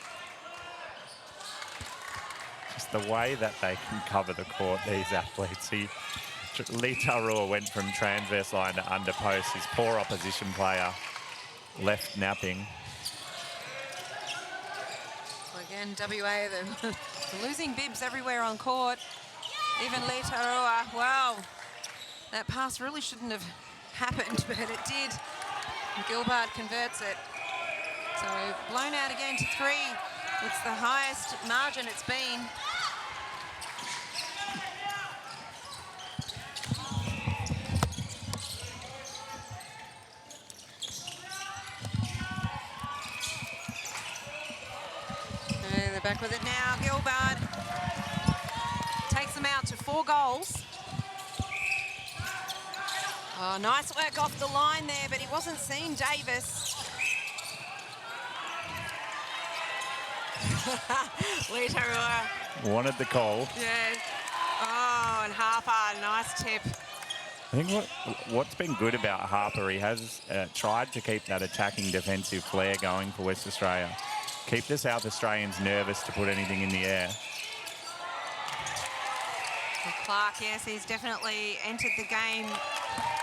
Just the way that they can cover the court, these athletes. Lee Tarua went from transverse line to under post. His poor opposition player left napping. So again, WA, the losing bibs everywhere on court. Even Lee Tarua, wow, that pass really shouldn't have happened, but it did. And Gilbert converts it. So blown out again to 3. It's the highest margin it's been. And they're back with it now. Gilbert takes them out to 4 goals. Oh, nice work off the line there, but he wasn't seen, Davis. Lee Tarua. Wanted the call. Yeah. Oh, and Harper, nice tip. I think what's been good about Harper, he has tried to keep that attacking defensive flair going for West Australia. Keep the South Australians nervous to put anything in the air. And Clark, yes, he's definitely entered the game,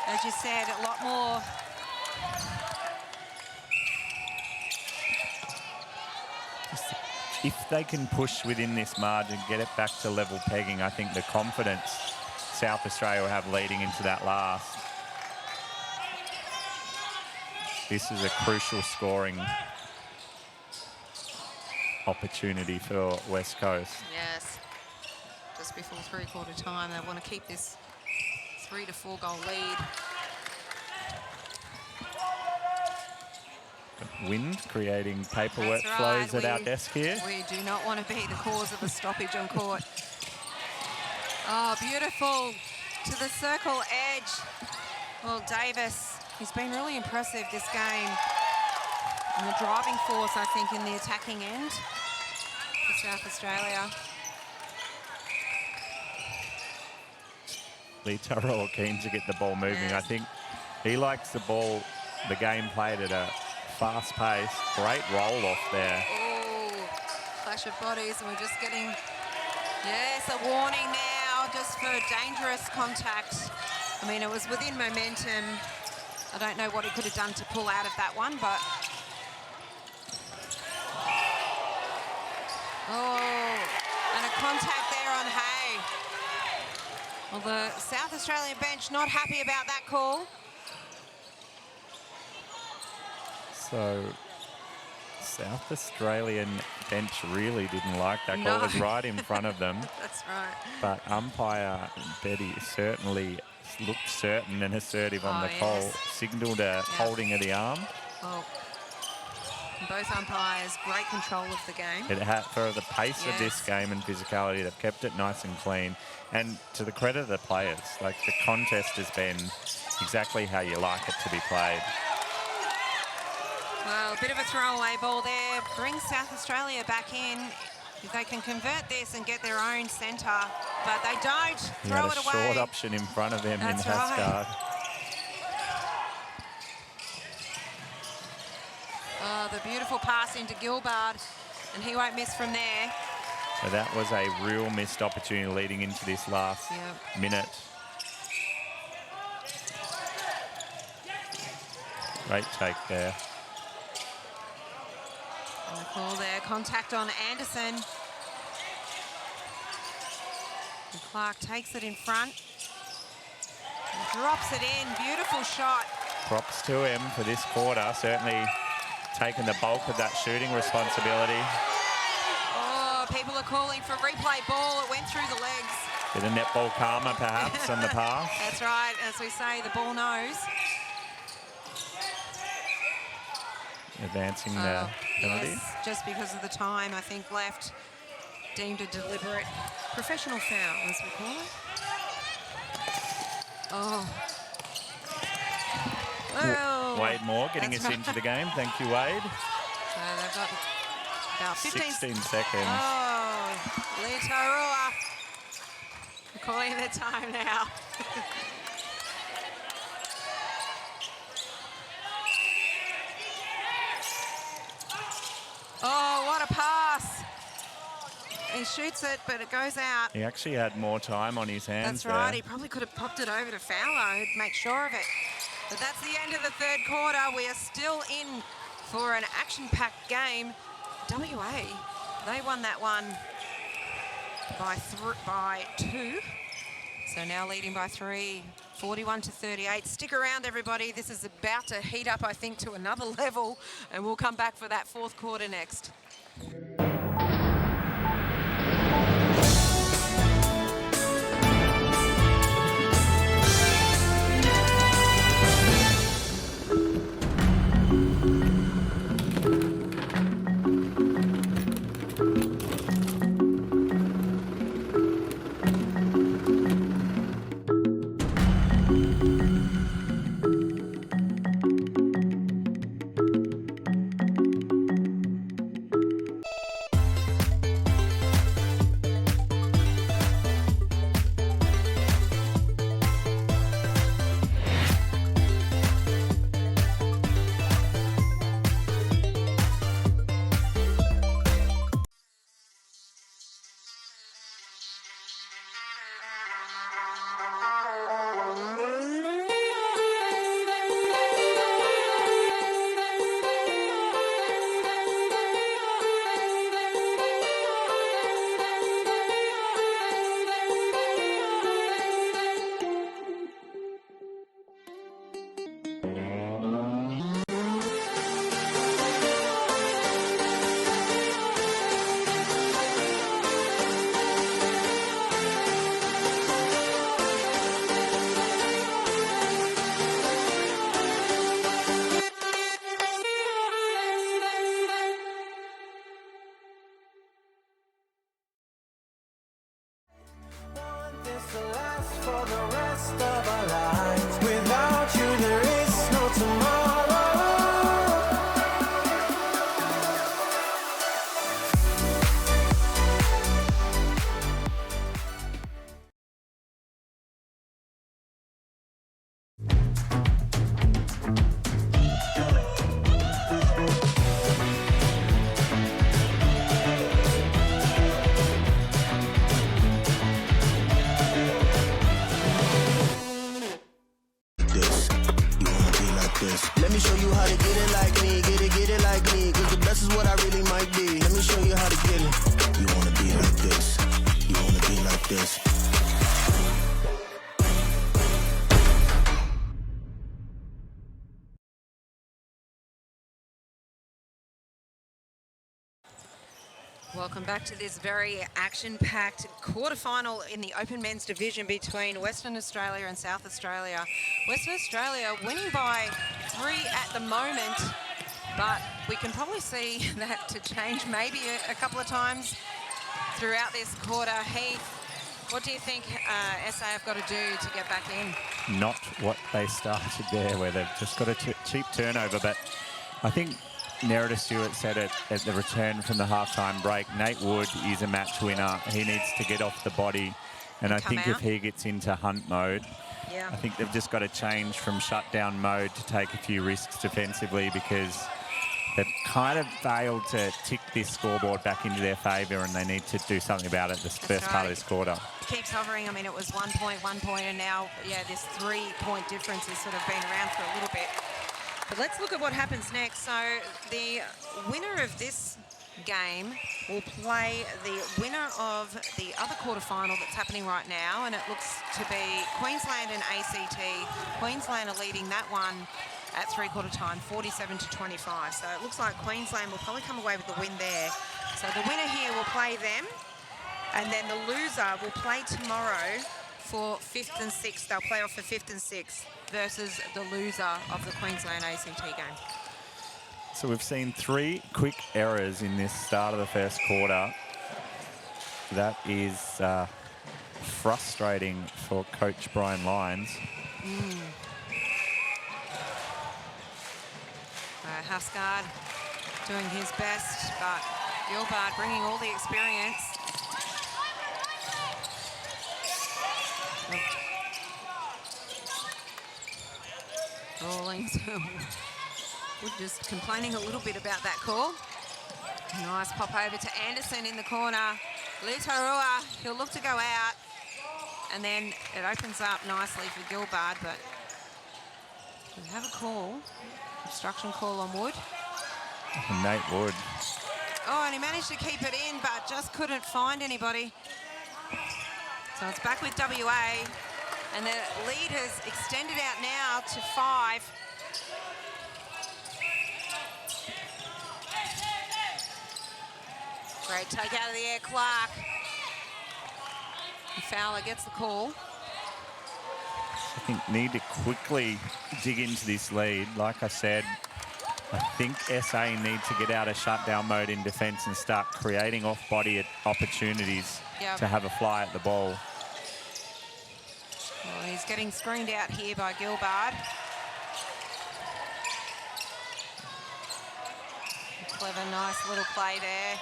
as you said, a lot more. If they can push within this margin, get it back to level pegging, I think the confidence South Australia will have leading into that last. This is a crucial scoring opportunity for West Coast. Yes, just before 3/4 time, they want to keep this 3 to 4 goal lead. Wind creating paperwork flows at our desk here. We do not want to be the cause of a stoppage on court. Oh, beautiful to the circle edge. Well, Davis, he's been really impressive this game. And the driving force, I think, in the attacking end for South Australia. Lee Turrell keen to get the ball moving. Yes. I think he likes the ball, the game played at a fast pace. Great roll off there. Oh, clash of bodies, and we're just getting, yes, a warning now just for dangerous contact. I mean, it was within momentum. I don't know what he could have done to pull out of that one, but. Oh, and a contact there on Hay. Well, the South Australian bench not happy about that call. So South Australian bench really didn't like that No. goal. It was right in front of them. That's right. But umpire Betty certainly looked certain and assertive on Oh, the call. yes. Signalled a holding of the arm. Well, both umpires, great control of the game. It had, for the pace of this Yes. game and physicality, they've kept it nice and clean. And to the credit of the players, like the contest has been exactly how you like it to be played. Well, a bit of a throwaway ball there. Brings South Australia back in. If they can convert this and get their own centre, but they don't. He Throw had it a away. short option in front of him That's in Hasgard. Oh, the beautiful pass into Gilbert, and he won't miss from there. So that was a real missed opportunity leading into this last minute. Great take there. And the call there, contact on Anderson. And Clark takes it in front. And drops it in, beautiful shot. Props to him for this quarter, certainly taking the bulk of that shooting responsibility. Oh, people are calling for replay ball. It went through the legs. Bit of netball karma perhaps on the pass. That's right, as we say, the ball knows. Advancing the penalty. Yes, just because of the time, I think, left. Deemed a deliberate professional foul, as we call it. Oh. Well, Wade Moore getting that's us right. into the game. Thank you, Wade. So they've got about 16 seconds. Oh, Litarua. Calling the time now. Oh, what a pass. He shoots it, but it goes out. He actually had more time on his hands. That's right. there. He probably could have popped it over to Fowler, who'd make sure of it. But that's the end of the third quarter. We are still in for an action-packed game. WA, they won that one by 2. So now leading by 3, 41-38. Stick around, everybody. This is about to heat up, I think, to another level, and we'll come back for that fourth quarter next. Let me show you how to get it like me, get it like me, cause the best is what I really might be. Let me show you how to get it. You wanna be like this, you wanna be like this. Welcome back to this very action-packed quarterfinal in the Open Men's division between Western Australia and South Australia. Western Australia winning by 3 at the moment, but we can probably see that to change maybe a couple of times throughout this quarter. Heath, what do you think SA have got to do to get back in? Not what they started there, where they've just got a cheap turnover, but I think Nerida Stewart said it at the return from the halftime break. Nate Wood is a match winner. He needs to get off the body. And I think if he gets into hunt mode, I think they've just got to change from shutdown mode to take a few risks defensively, because they've kind of failed to tick this scoreboard back into their favour, and they need to do something about it this first part of this quarter. It keeps hovering. I mean, it was 1 point, and now, this 3-point difference has sort of been around for a little bit. But let's look at what happens next. So the winner of this game will play the winner of the other quarterfinal that's happening right now, and it looks to be Queensland and ACT. Queensland are leading that one at three-quarter time, 47-25. So it looks like Queensland will probably come away with the win there. So the winner here will play them, and then the loser will play tomorrow for 5th and 6th. They'll play off for 5th and 6th versus the loser of the Queensland ACT game. So we've seen 3 quick errors in this start of the first quarter. That is frustrating for Coach Brian Lyons. Husgaard doing his best, but Gilbert bringing all the experience. Rawlings, we're just complaining a little bit about that call. Nice pop over to Anderson in the corner. Litarua, he'll look to go out, and then it opens up nicely for Gilbert, but we have a call, obstruction call on Wood. Nate Wood. Oh, and he managed to keep it in, but just couldn't find anybody. So it's back with WA. And the lead has extended out now to 5. Great take out of the air, Clark. And Fowler gets the call. I think need to quickly dig into this lead. Like I said, I think SA need to get out of shutdown mode in defence and start creating off-body opportunities to have a fly at the ball. Well, he's getting screened out here by Gilbert. Clever, nice little play there.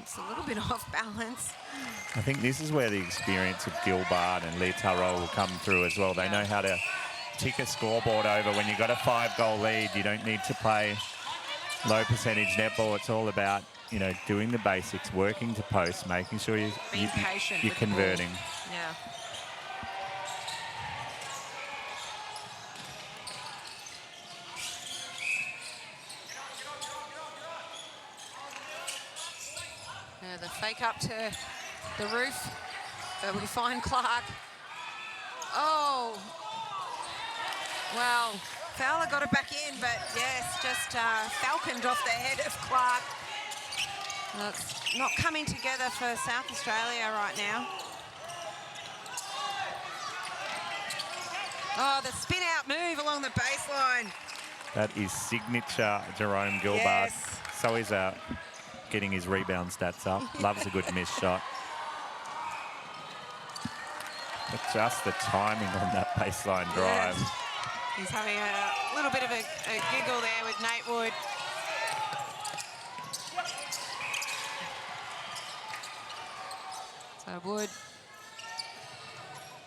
It's a little bit off balance. I think this is where the experience of Gilbert and Lee Taro will come through as well. They know how to tick a scoreboard over. When you've got a 5-goal lead, you don't need to play low percentage netball. It's all about, doing the basics, working to post, making sure you're converting. Yeah. The fake up to the roof, but we find Clark. Oh, well, Fowler got it back in, but yes, just falconed off the head of Clark. Well, it's not coming together for South Australia right now. Oh, the spin out move along the baseline. That is signature Jerome Gilbert. Yes. So he's getting his rebound stats up. Loves a good missed shot. But just the timing on that baseline drive. Yes. He's having a little bit of a giggle there with Nate Wood. So Wood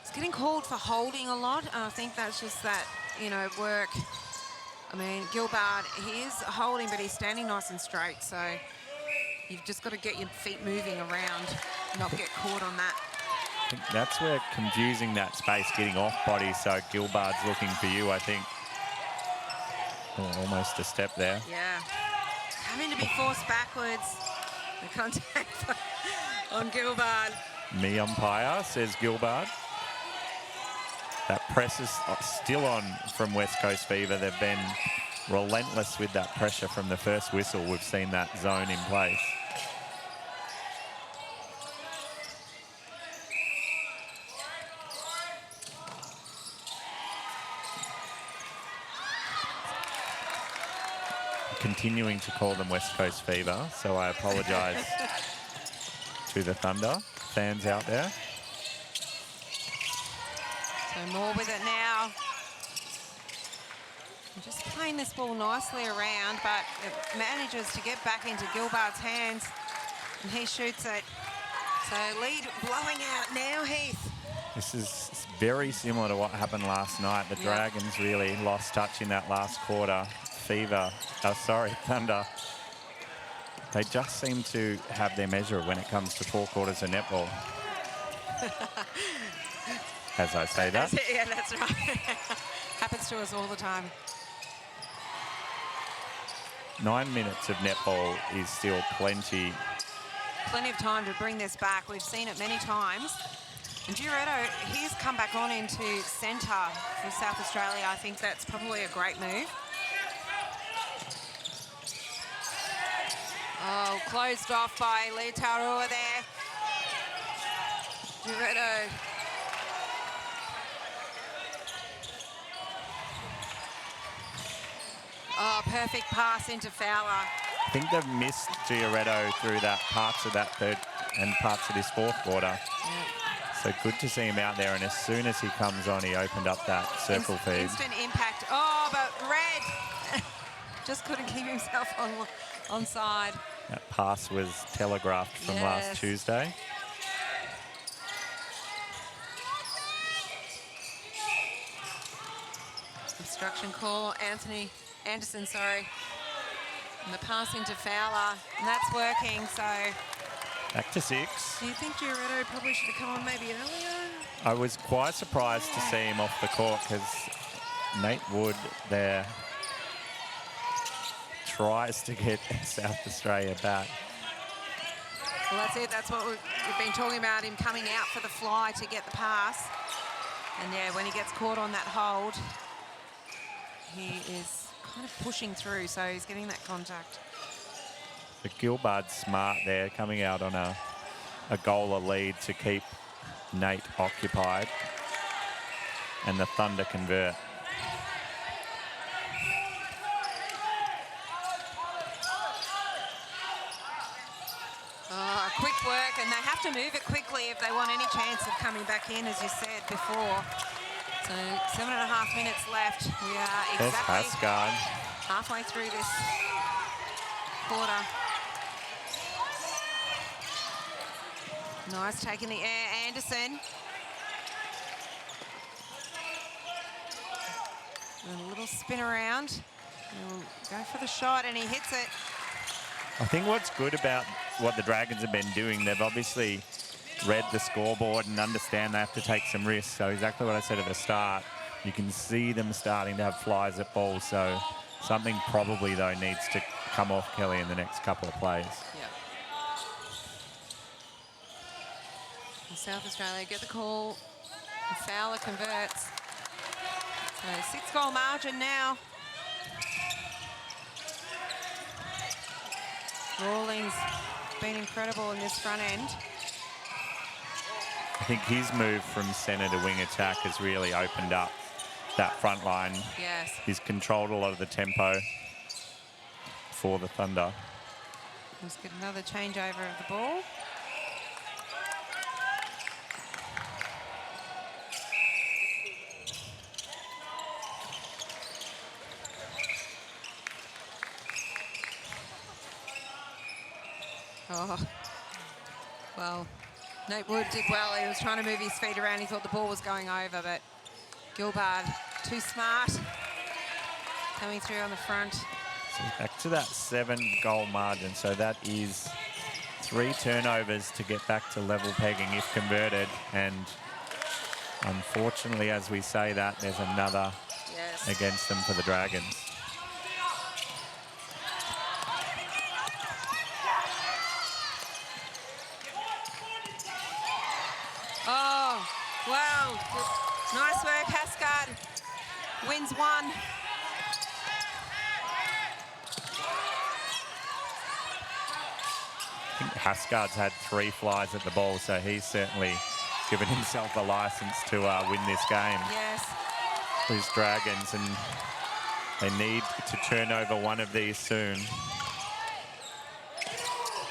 is getting called for holding a lot. I think that's just that, work. I mean, Gilbert, he is holding, but he's standing nice and straight. So you've just got to get your feet moving around, not get caught on that. I think that's where confusing that space, getting off body. So Gilbert's looking for you, I think. Oh, almost a step there. Yeah. Having to be forced backwards. The contact on Gilbert. Me umpire, says Gilbert. That press is still on from West Coast Fever. They've been relentless with that pressure from the first whistle. We've seen that zone in place. Continuing to call them West Coast Fever, so I apologise to the Thunder fans out there. So more with it now. Just playing this ball nicely around, but it manages to get back into Gilbart's hands, and he shoots it. So lead blowing out now, Heath. This is very similar to what happened last night. The Dragons really lost touch in that last quarter. Thunder. They just seem to have their measure when it comes to 4 quarters of netball. As I say that. Yeah, that's right. Happens to us all the time. 9 minutes of netball is still plenty. Plenty of time to bring this back. We've seen it many times. And Giretto, he's come back on into centre for South Australia. I think that's probably a great move. Oh, closed off by Leotarua there. Giretto. Oh, perfect pass into Fowler. I think they've missed Giretto through that parts of that third and parts of this fourth quarter. So good to see him out there, and as soon as he comes on, he opened up that circle feed. Instant impact. Oh, but Red just couldn't keep himself on side. That pass was telegraphed from last Tuesday. Obstruction call, Anderson, sorry. And the pass into Fowler, and that's working, so. Back to 6. Do you think Giretto probably should have come on maybe earlier? I was quite surprised to see him off the court because Nate Wood there tries to get South Australia back. Well, that's it. That's what we've been talking about, him coming out for the fly to get the pass. And yeah, when he gets caught on that hold, he is kind of pushing through, so he's getting that contact. But Gilbart's smart there, coming out on a goaler lead to keep Nate occupied. And the Thunder convert. Oh, quick work, and they have to move it quickly if they want any chance of coming back in, as you said before. So 7.5 minutes left. We are exactly halfway through this quarter. Nice take in the air, Anderson. And a little spin around. He'll go for the shot, and he hits it. I think what's good about what the Dragons have been doing, they've obviously read the scoreboard and understand they have to take some risks. So exactly what I said at the start, you can see them starting to have flies at ball. So something probably, though, needs to come off Kelly in the next couple of plays. Yeah. And South Australia get the call. And Fowler converts. So 6-goal margin now. Rawlings been incredible in this front end. I think his move from centre to wing attack has really opened up that front line. Yes. He's controlled a lot of the tempo for the Thunder. Let's get another changeover of the ball. Oh, well, Nate Wood did well. He was trying to move his feet around. He thought the ball was going over, but Gilbert, too smart, coming through on the front. So back to that 7-goal margin. So that is 3 turnovers to get back to level pegging if converted. And unfortunately, as we say that, there's another against them for the Dragons. Oh, wow. Nice work, Hascard. Wins 1. Hasgard's had 3 flies at the ball, so he's certainly given himself a licence to win this game. Yes. These Dragons, and they need to turn over one of these soon.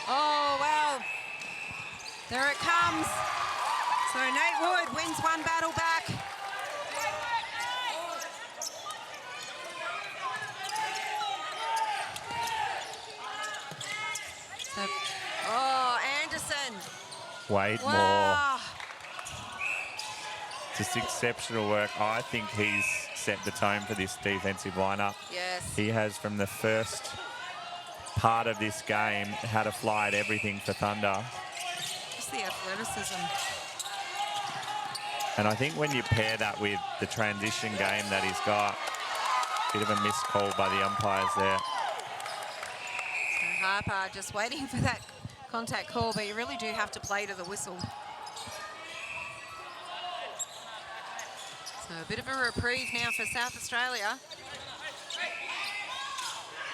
Oh, well, there it comes. So Nate Wood wins one battle back. So, oh, Anderson. Wade Wow. Moore. Just exceptional work. I think he's set the tone for this defensive lineup. Yes. He has, from the first part of this game, how to fly at everything for Thunder. Just the athleticism. And I think when you pair that with the transition game that he's got, bit of a missed call by the umpires there. So Harper just waiting for that contact call, but you really do have to play to the whistle. So a bit of a reprieve now for South Australia.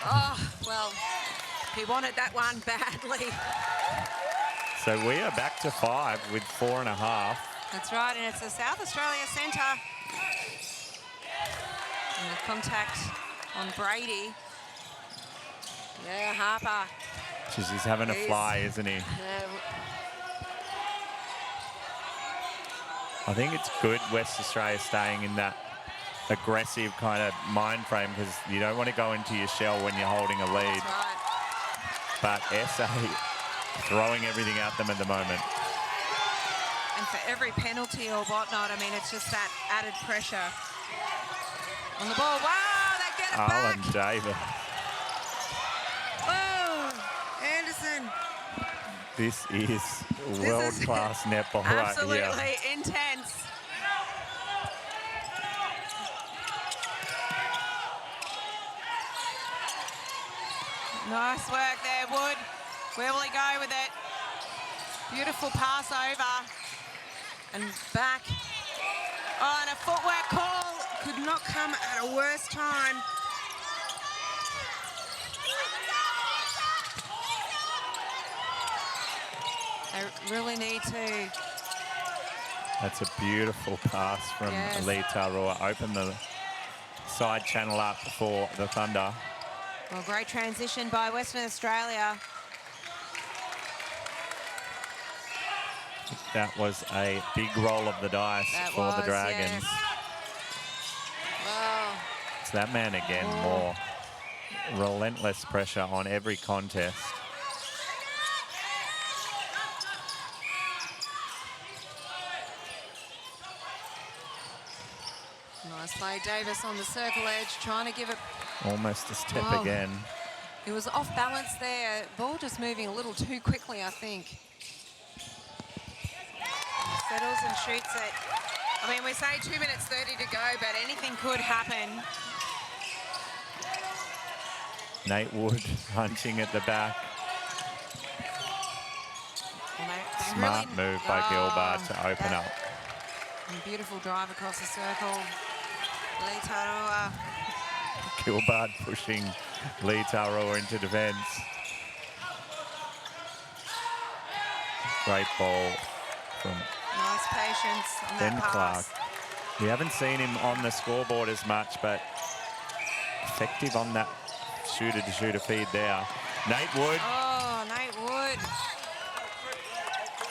Oh, well, he wanted that one badly. So we are back to 5 with 4.5. That's right, and it's a South Australia centre. And the contact on Brady. Yeah, Harper. Jeez, he's having a fly, isn't he? I think it's good West Australia staying in that aggressive kind of mind frame, because you don't want to go into your shell when you're holding a lead. That's right. But SA throwing everything at them at the moment. And for every penalty or whatnot, I mean, it's just that added pressure on the ball. Wow, they get it Alan back. Davis. Oh, Anderson. This is world-class netball right Absolutely here. intense. Nice work there, Wood. Where will he go with it? Beautiful pass over. And back. Oh, and a footwork call could not come at a worse time. They really need to. That's a beautiful pass from Lee Tarua. Open the side channel up for the Thunder. Well, great transition by Western Australia. That was a big roll of the dice for the Dragons. Yes. Wow. It's that man again, more relentless pressure on every contest. Nice play, Davis on the circle edge, trying to give it. Almost a step again. It was off balance there. Ball just moving a little too quickly, I think. Settles and shoots it. I mean, we say 2 minutes 30 to go, but anything could happen. Nate Wood hunting at the back. Smart move by Gilbert to open up. Beautiful drive across the circle. Lee Tarua. Gilbert pushing Lee Tarua into defence. Great ball from Nice patience on Ben that pass. Clark. We haven't seen him on the scoreboard as much, but effective on that shooter-to-shooter feed there. Nate Wood. Oh, Nate Wood.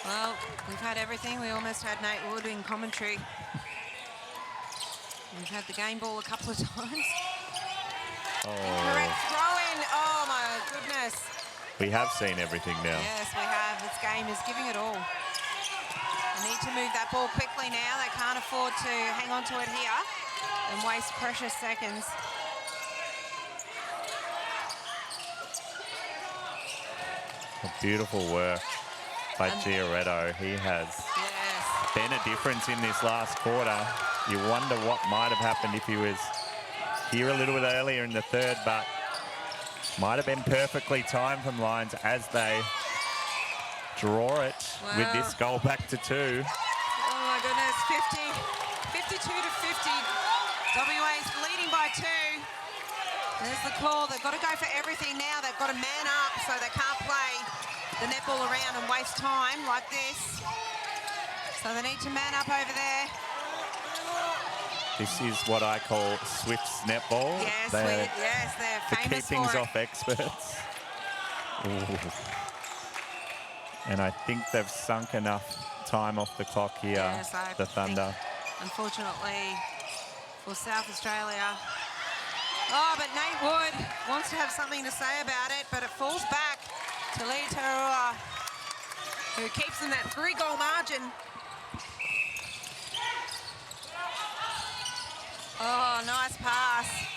Well, we've had everything. We almost had Nate Wood in commentary. We've had the game ball a couple of times. Correct throw-in. Oh, my goodness. We have seen everything now. Yes, we have. This game is giving it all. They need to move that ball quickly now. They can't afford to hang on to it here and waste precious seconds. Beautiful work by Giorgetto. He has been a difference in this last quarter. You wonder what might have happened if he was here a little bit earlier in the third, but might have been perfectly timed from Lions as they draw it with this goal back to 2. Oh my goodness, 52 to 50. WA's leading by 2. There's the call. They've got to go for everything now. They've got to man up so they can't play the netball around and waste time like this. So they need to man up over there. This is what I call Swift's netball. Yes, they're they're the famous keep things for it. off experts. Ooh. And I think they've sunk enough time off the clock here, Yes, the Thunder. Unfortunately for South Australia. Oh, but Nate Wood wants to have something to say about it, but it falls back to Lee Tarua, who keeps them that 3-goal margin. Oh, nice pass.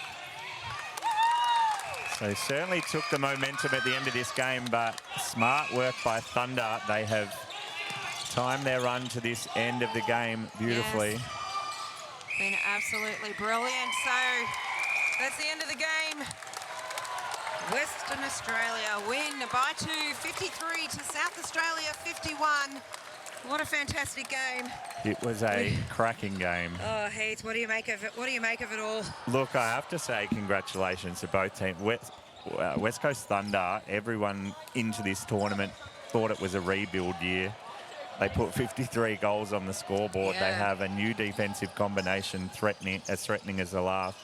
So they certainly took the momentum at the end of this game, but smart work by Thunder. They have timed their run to this end of the game beautifully. Yes. Been absolutely brilliant. So that's the end of the game. Western Australia win by 2, 53 to South Australia 51. What a fantastic game. It was a cracking game. Oh, Heath, what do you make of it? What do you make of it all? Look, I have to say congratulations to both teams. West Coast Thunder, everyone into this tournament thought it was a rebuild year. They put 53 goals on the scoreboard. Yeah. They have a new defensive combination as threatening as the last.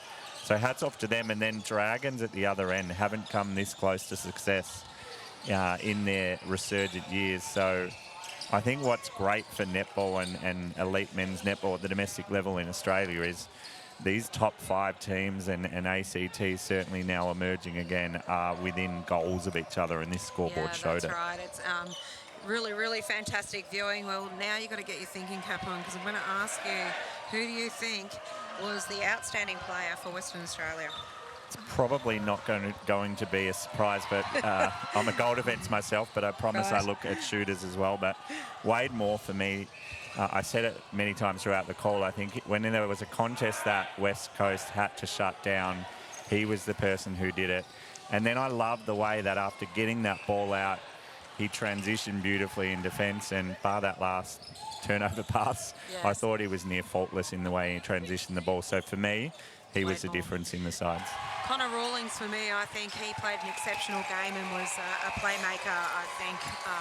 So hats off to them. And then Dragons at the other end haven't come this close to success in their resurgent years. So I think what's great for netball and elite men's netball at the domestic level in Australia is these top 5 teams and ACT certainly now emerging again are within goals of each other, and this scoreboard showed it. That's right. It's really, really fantastic viewing. Well, now you've got to get your thinking cap on, because I'm going to ask you, who do you think was the outstanding player for Western Australia? It's probably not going to be a surprise, but I'm a goal defence myself, but I promise I look at shooters as well. But Wade Moore, for me, I said it many times throughout the call, I think when there was a contest that West Coast had to shut down, he was the person who did it. And then I love the way that after getting that ball out, he transitioned beautifully in defence, and bar that last turnover pass, yes, I thought he was near faultless in the way he transitioned the ball. So for me, he was the difference in the sides. Connor Rawlings, for me, I think he played an exceptional game and was a playmaker, I think,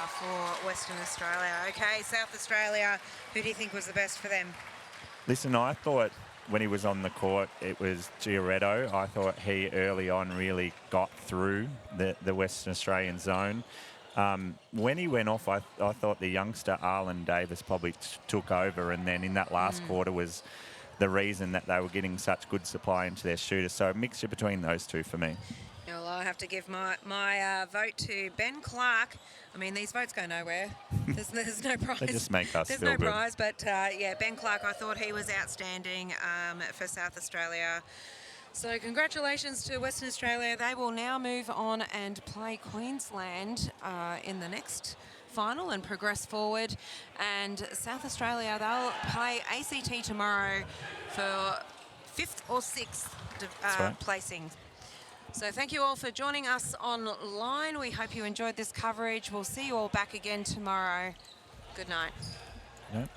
for Western Australia. Okay, South Australia, who do you think was the best for them? Listen, I thought when he was on the court, it was Giorgetto. I thought he early on really got through the Western Australian zone. When he went off, I thought the youngster Arlen Davis probably took over, and then in that last quarter was the reason that they were getting such good supply into their shooters. So a mixture between those two for me. Well, I have to give my vote to Ben Clark. I mean, these votes go nowhere. There's no prize. They just make us There's feel no good. prize, but yeah, Ben Clark, I thought he was outstanding for South Australia. So congratulations to Western Australia. They will now move on and play Queensland in the next final and progress forward. And South Australia, they'll play ACT tomorrow for 5th or 6th placing. So thank you all for joining us online. We hope you enjoyed this coverage. We'll see you all back again tomorrow. Good night. Yep.